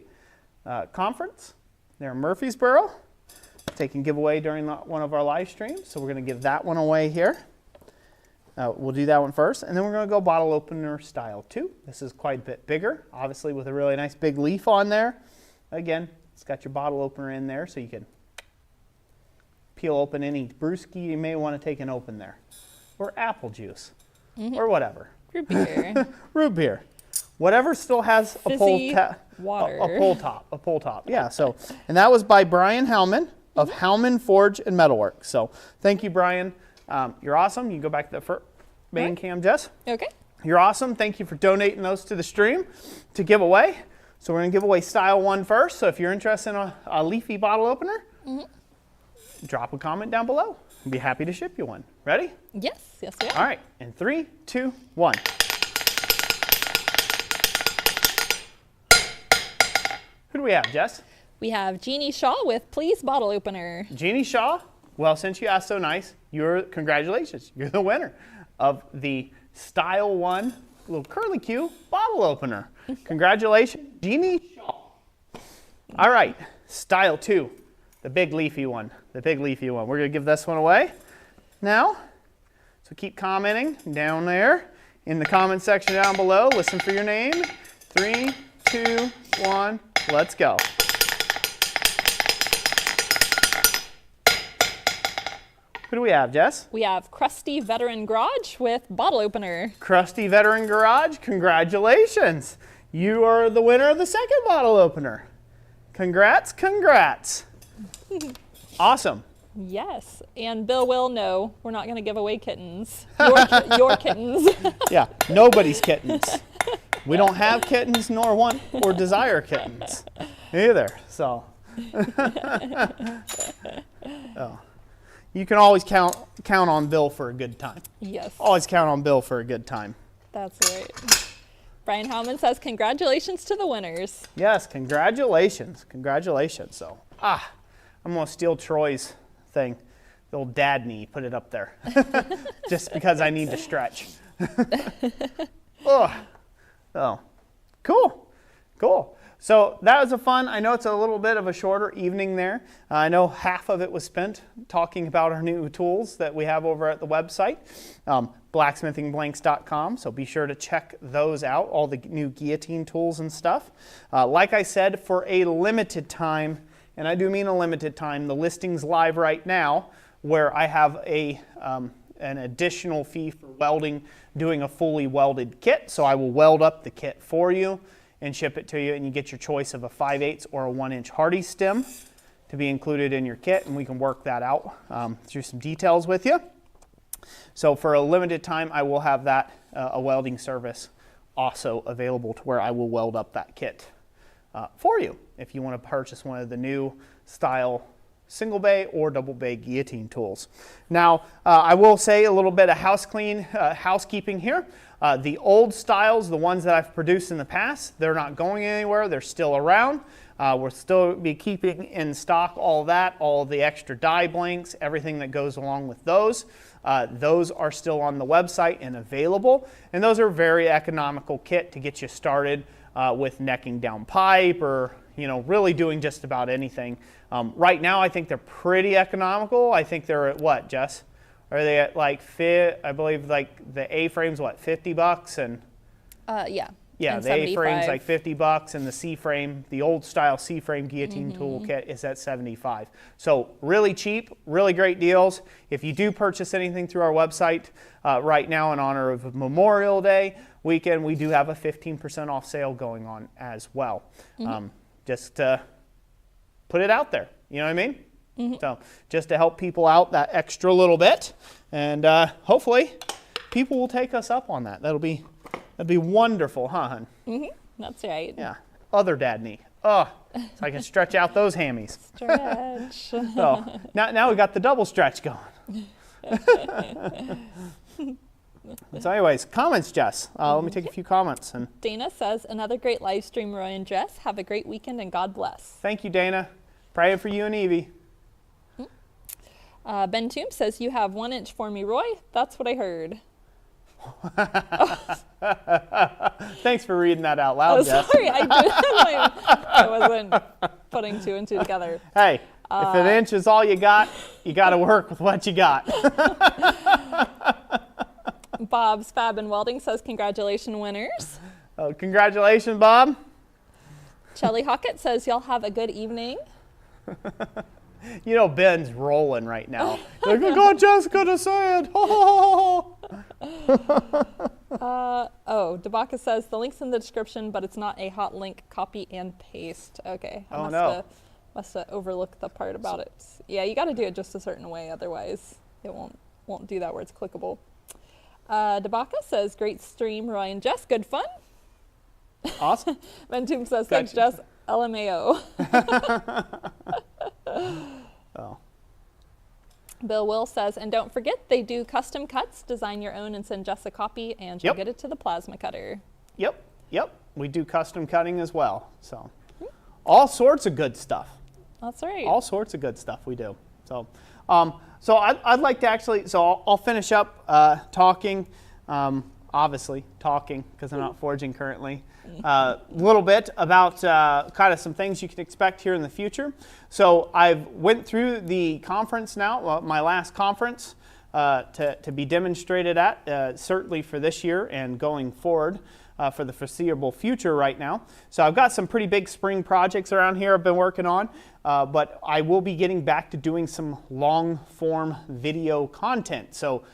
conference there in Murfreesboro. Taking giveaway during one of our live streams. So we're going to give that one away here. We'll do that one first, and then we're going to go bottle opener style 2. This is quite a bit bigger, obviously with a really nice big leaf on there. Again, it's got your bottle opener in there so you can peel open any brewski you may want to take and open there. Or apple juice, or whatever. Root beer. Root beer. Whatever still has a Fizzy water. water. A pull top. Yeah, so, and that was by Brian Howman of Howman Forge and Metalworks. So thank you, Brian. You're awesome. You can go back to the main cam, Jess. Okay. You're awesome. Thank you for donating those to the stream to give away. So we're going to give away style 1 first. So if you're interested in a leafy bottle opener, drop a comment down below. I'd be happy to ship you one. Ready? Yes, we are. All right. In 3, 2, 1. Who do we have, Jess? We have Jeannie Shaw with Please Bottle Opener. Jeannie Shaw. Well, since you asked so nice, congratulations. You're the winner of the Style 1 little curly Q bottle opener. Congratulations, Jeannie Shaw. All right, Style 2, the big leafy one. The big leafy one. We're going to give this one away now. So keep commenting down there in the comment section down below. Listen for your name. 3, 2, 1, let's go. Who do we have, Jess? We have Crusty Veteran Garage with Bottle Opener. Crusty Veteran Garage, congratulations. You are the winner of the second bottle opener. Congrats, congrats. Awesome. Yes, and Bill will know we're not going to give away kittens. Your kittens. Yeah, nobody's kittens. We don't have kittens nor want or desire kittens either, so. Oh. You can always count on Bill for a good time. Yes. Always count on Bill for a good time. That's right. Brian Howman says congratulations to the winners. Yes, congratulations. Congratulations. So, I'm going to steal Troy's thing. The old dad knee, put it up there. Just because I need to stretch. Oh, cool. Cool. So that was I know it's a little bit of a shorter evening there. I know half of it was spent talking about our new tools that we have over at the website, blacksmithingblanks.com. So be sure to check those out, all the new guillotine tools and stuff. Like I said, for a limited time, and I do mean a limited time, the listing's live right now, where I have an additional fee for welding, doing a fully welded kit. So I will weld up the kit for you and ship it to you, and you get your choice of a 5/8 or a 1-inch Hardy stem to be included in your kit, and we can work that out through some details with you. So for a limited time, I will have that, a welding service also available to where I will weld up that kit for you if you want to purchase one of the new style single bay or double bay guillotine tools. Now, I will say a little bit of housekeeping here. The old styles, the ones that I've produced in the past, they're not going anywhere. They're still around. We'll still be keeping in stock all that, all the extra die blanks, everything that goes along with those. Those are still on the website and available, and those are very economical kit to get you started with necking down pipe, or really doing just about anything. Right now I think they're pretty economical. I think they're at what, Jess? Are they at like I believe like the A-frame's what, $50, and yeah, the A-frame's like $50, and the C-frame, the old style C-frame guillotine tool kit is at $75. So really cheap, really great deals. If you do purchase anything through our website right now in honor of Memorial Day weekend, we do have a 15% off sale going on as well. Just to put it out there, you know what I mean? So just to help people out that extra little bit, and hopefully people will take us up on that. That'd be wonderful, huh, hun? That's right. Yeah. Other dad knee. Oh, so I can stretch out those hammies. Stretch. So now we got the double stretch going. So anyways, comments, Jess. Let me take a few comments. And Dana says, another great live stream, Roy and Jess. Have a great weekend and God bless. Thank you, Dana. Praying for you and Evie. Ben Toom says, you have 1-inch for me, Roy. That's what I heard. Thanks for reading that out loud, Jess. Sorry, I wasn't putting 2 and 2 together. Hey, if an inch is all you got to work with what you got. Bob's Fab and Welding says, congratulations, winners. Oh, congratulations, Bob. Shelly Hockett says, y'all have a good evening. Ben's rolling right now. Like, I got Jessica to say it. Debaka says, the link's in the description, but it's not a hot link. Copy and paste. Okay. I must have overlooked the part about it. Yeah, you got to do it just a certain way, otherwise it won't do that where it's clickable. Debaka says, great stream, Roy and Jess. Good fun. Awesome. Ventum says, thanks, Jess. LMAO. Oh. Bill Will says, and don't forget, they do custom cuts. Design your own and send Jess a copy, and you'll get it to the plasma cutter. Yep. We do custom cutting as well. So all sorts of good stuff. That's right. All sorts of good stuff we do. So I'd like to actually, I'll finish up talking, obviously talking because I'm not forging currently, a little bit about kind of some things you can expect here in the future. So I've went through the conference now, my last conference to be demonstrated at, certainly for this year and going forward for the foreseeable future right now. So I've got some pretty big spring projects around here I've been working on, but I will be getting back to doing some long form video content. So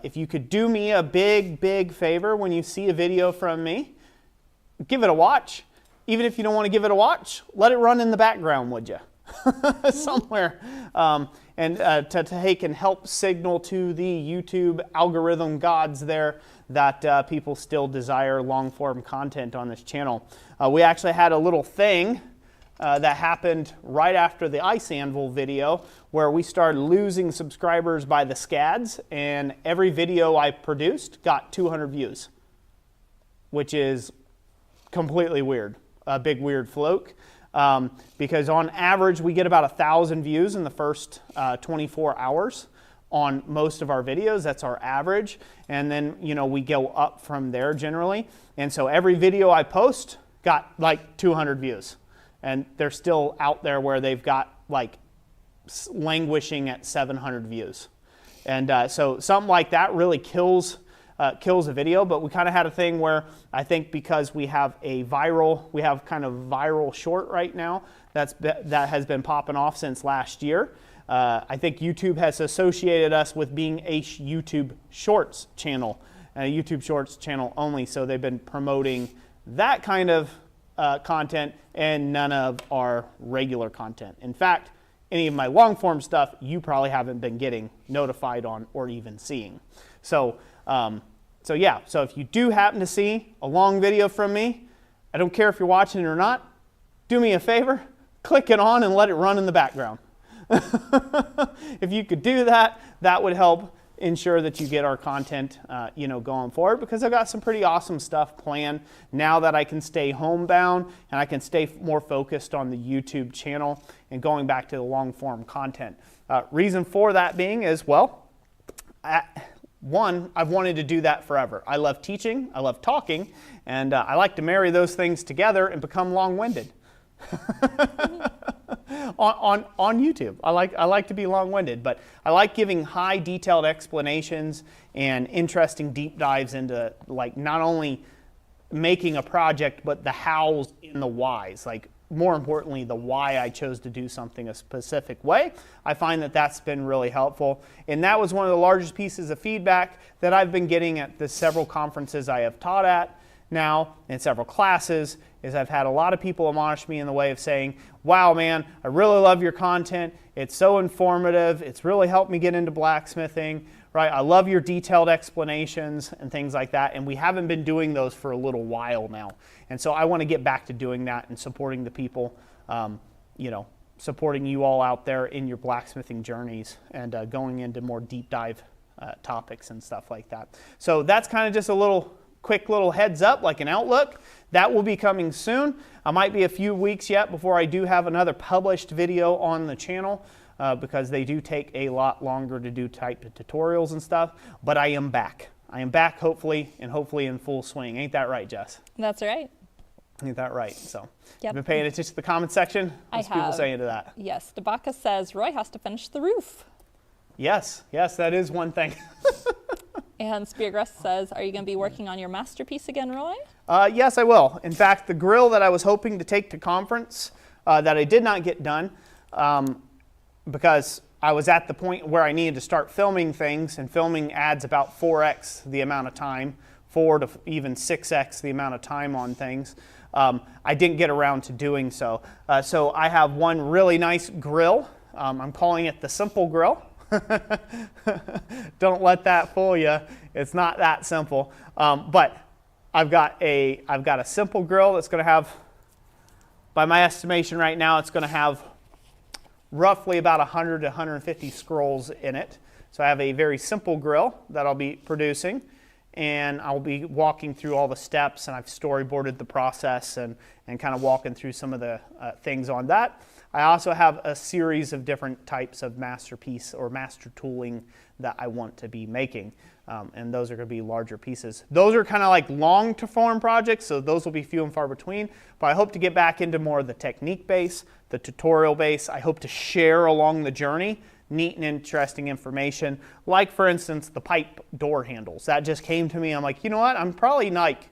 if you could do me a big favor when you see a video from me, give it a watch. Even if you don't want to give it a watch, let it run in the background, would you? Somewhere. And to take and help signal to the YouTube algorithm gods there that people still desire long-form content on this channel. We actually had a little thing that happened right after the ice anvil video where we started losing subscribers by the scads, and every video I produced got 200 views, which is completely weird, a big weird fluke. Because on average we get about 1,000 views in the first 24 hours on most of our videos. That's our average, and then we go up from there generally. And so every video I post got like 200 views, and they're still out there where they've got like languishing at 700 views. And so something like that really kills a video. But we kind of had a thing where I think because we have kind of viral short right now that has been popping off since last year. I think YouTube has associated us with being a YouTube Shorts channel, a YouTube Shorts channel only. So they've been promoting that kind of content and none of our regular content. In fact, any of my long form stuff you probably haven't been getting notified on or even seeing. So, so if you do happen to see a long video from me, I don't care if you're watching it or not, do me a favor, click it on and let it run in the background. If you could do that, that would help ensure that you get our content, going forward, because I've got some pretty awesome stuff planned now that I can stay homebound and I can stay more focused on the YouTube channel and going back to the long form content. Reason for that being is, well, one, I've wanted to do that forever. I love teaching, I love talking, and I like to marry those things together and become long-winded. on YouTube. I like to be long-winded, but I like giving high detailed explanations and interesting deep dives into, like, not only making a project, but the hows and the whys. Like, more importantly, the why I chose to do something a specific way. I find that that's been really helpful. And that was one of the largest pieces of feedback that I've been getting at the several conferences I have taught at now in several classes, is I've had a lot of people admonish me in the way of saying, wow, man, I really love your content. It's so informative. It's really helped me get into blacksmithing, right? I love your detailed explanations and things like that. And we haven't been doing those for a little while now. And so I want to get back to doing that and supporting the people, supporting you all out there in your blacksmithing journeys and going into more deep dive topics and stuff like that. So that's kind of just a quick little heads up, like an outlook. That will be coming soon. I might be a few weeks yet before I do have another published video on the channel because they do take a lot longer to do type of tutorials and stuff, but I am back. I am back hopefully in full swing. Ain't that right, Jess? That's right. Ain't that right? So, yep. You've been paying attention to the comment section? What's people saying to that? Yes. Debaka says, Roy has to finish the roof. Yes, that is one thing. And Speargrass says, are you going to be working on your masterpiece again, Roy? Yes, I will. In fact, the grill that I was hoping to take to conference that I did not get done because I was at the point where I needed to start filming things, and filming adds about 4x the amount of time, 4 to even 6x the amount of time on things. I didn't get around to doing so. So I have one really nice grill. I'm calling it the Simple Grill. Don't let that fool you. It's not that simple. But I've got a simple grill that's going to have, by my estimation right now, it's going to have roughly about 100 to 150 scrolls in it. So I have a very simple grill that I'll be producing, and I'll be walking through all the steps, and I've storyboarded the process and kind of walking through some of the things on that. I also have a series of different types of masterpiece or master tooling that I want to be making. And those are going to be larger pieces. Those are kind of like long to form projects, so those will be few and far between. But I hope to get back into more of the technique base, the tutorial base. I hope to share along the journey neat and interesting information, like for instance the pipe door handles. That just came to me. I'm like, you know what? I'm probably like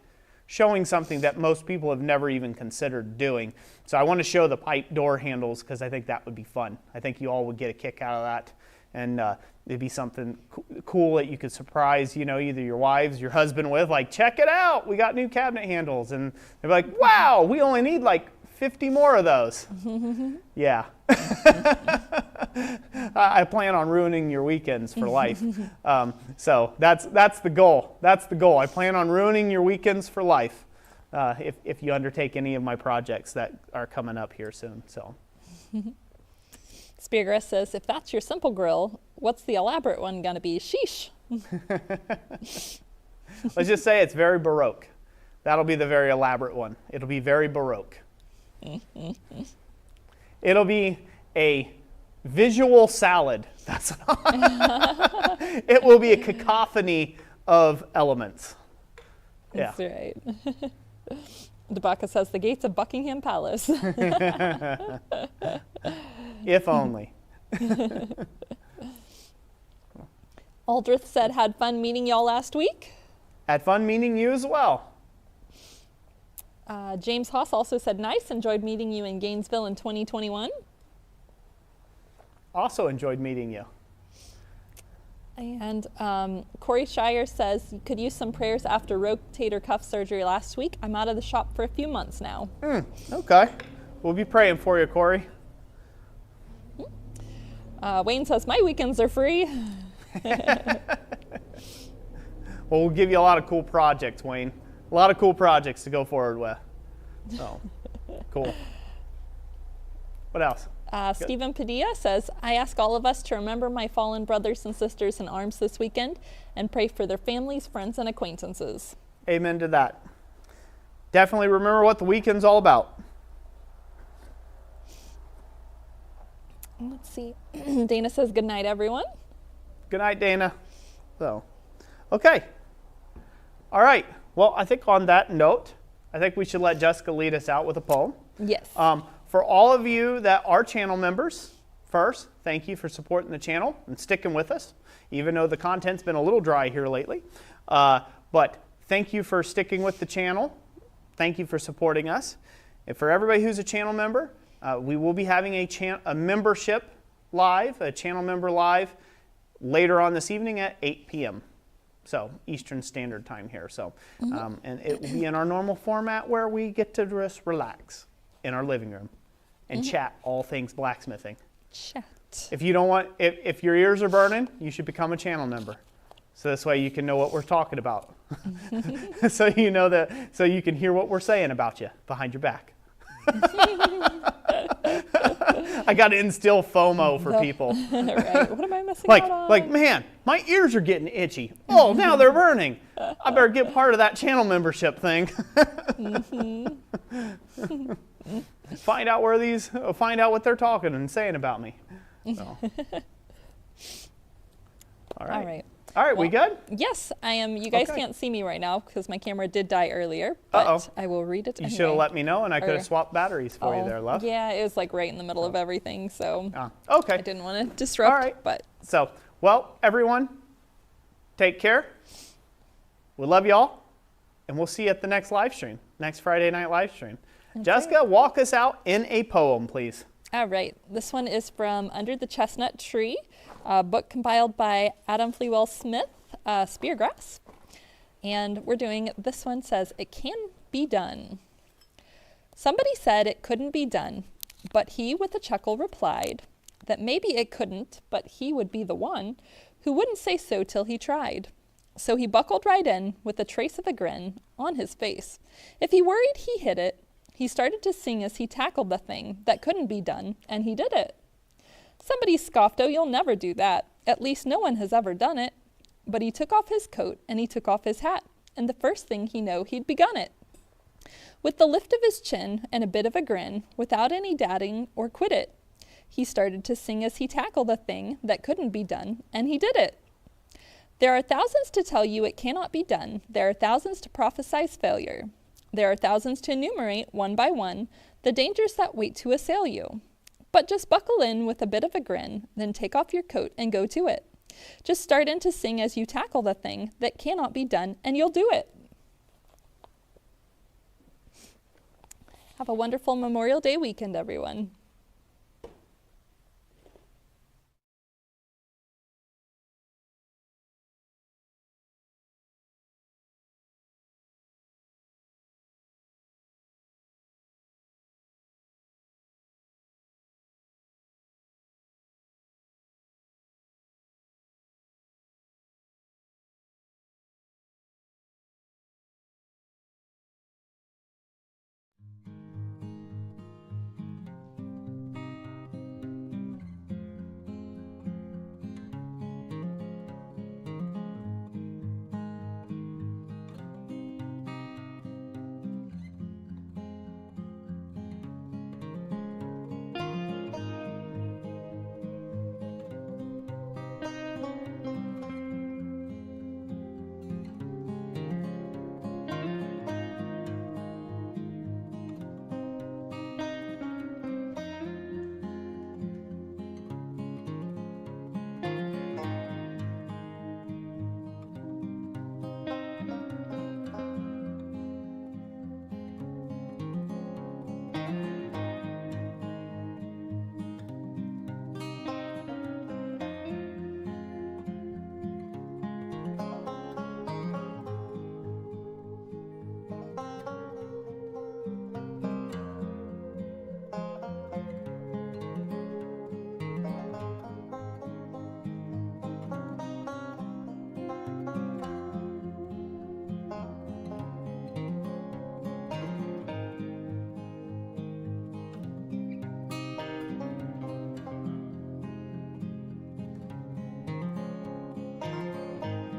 showing something that most people have never even considered doing. So I want to show the pipe door handles because I think that would be fun. I think you all would get a kick out of that, and it'd be something cool that you could surprise, either your wives, your husband with, like, check it out, we got new cabinet handles, and they're like, wow, we only need like 50 more of those. Yeah. I plan on ruining your weekends for life. So that's the goal. That's the goal. I plan on ruining your weekends for life if you undertake any of my projects that are coming up here soon. So. Speargrass says, if that's your simple grill, what's the elaborate one going to be? Sheesh. Let's just say it's very Baroque. That'll be the very elaborate one. It'll be very Baroque. It'll be a visual salad. That's it will be a cacophony of elements. That's right. Debaka says the gates of Buckingham Palace. If only. Aldrich said, had fun meeting y'all last week. Had fun meeting you as well. James Haas also said, nice, enjoyed meeting you in Gainesville in 2021. Also enjoyed meeting you. And Corey Shire says, you could use some prayers after rotator cuff surgery last week. I'm out of the shop for a few months now. Okay. We'll be praying for you, Corey. Wayne says, my weekends are free. Well, we'll give you a lot of cool projects, Wayne. A lot of cool projects to go forward with. So, cool. What else? Stephen Padilla says, I ask all of us to remember my fallen brothers and sisters in arms this weekend and pray for their families, friends, and acquaintances. Amen to that. Definitely remember what the weekend's all about. Let's see. Dana says, good night, everyone. Good night, Dana. So, okay. All right. Well, I think on that note, I think we should let Jessica lead us out with a poem. Yes. For all of you that are channel members, first, thank you for supporting the channel and sticking with us, even though the content's been a little dry here lately. But thank you for sticking with the channel. Thank you for supporting us. And for everybody who's a channel member, we will be having a membership live, a channel member live, later on this evening at 8 p.m. So Eastern Standard Time here. So, and it will be in our normal format where we get to just relax in our living room and chat all things blacksmithing. Chat. If you don't want, if your ears are burning, you should become a channel member. So this way you can know what we're talking about. So you know that, so you can hear what we're saying about you behind your back. I got to instill FOMO for people. Right. What am I missing out on? Like, man, my ears are getting itchy. Oh, now they're burning. I better get part of that channel membership thing. Find out what they're talking and saying about me. So. All right. All right, well, we good? Yes, I am. You guys can't see me right now because my camera did die earlier, but I will read it anyway. You should have let me know and I could have swapped batteries for you there, love. Yeah, it was like right in the middle of everything, so okay. I didn't want to disrupt. All right. But so, well, everyone, take care. We love y'all, and we'll see you at the next live stream, next Friday night live stream. Okay. Jessica, walk us out in a poem, please. All right. This one is from Under the Chestnut Tree, a book compiled by Adam Flewell Smith, Speargrass. And we're doing, this one says, It Can Be Done. Somebody said it couldn't be done, but he with a chuckle replied that maybe it couldn't, but he would be the one who wouldn't say so till he tried. So he buckled right in with a trace of a grin on his face. If he worried he hit it, he started to sing as he tackled the thing that couldn't be done, and he did it. Somebody scoffed, oh, you'll never do that. At least no one has ever done it. But he took off his coat and he took off his hat, and the first thing he knew, he'd begun it. With the lift of his chin and a bit of a grin, without any dadding or quit it, he started to sing as he tackled the thing that couldn't be done, and he did it. There are thousands to tell you it cannot be done. There are thousands to prophesize failure. There are thousands to enumerate, one by one, the dangers that wait to assail you. But just buckle in with a bit of a grin, then take off your coat and go to it. Just start in to sing as you tackle the thing that cannot be done, and you'll do it. Have a wonderful Memorial Day weekend, everyone.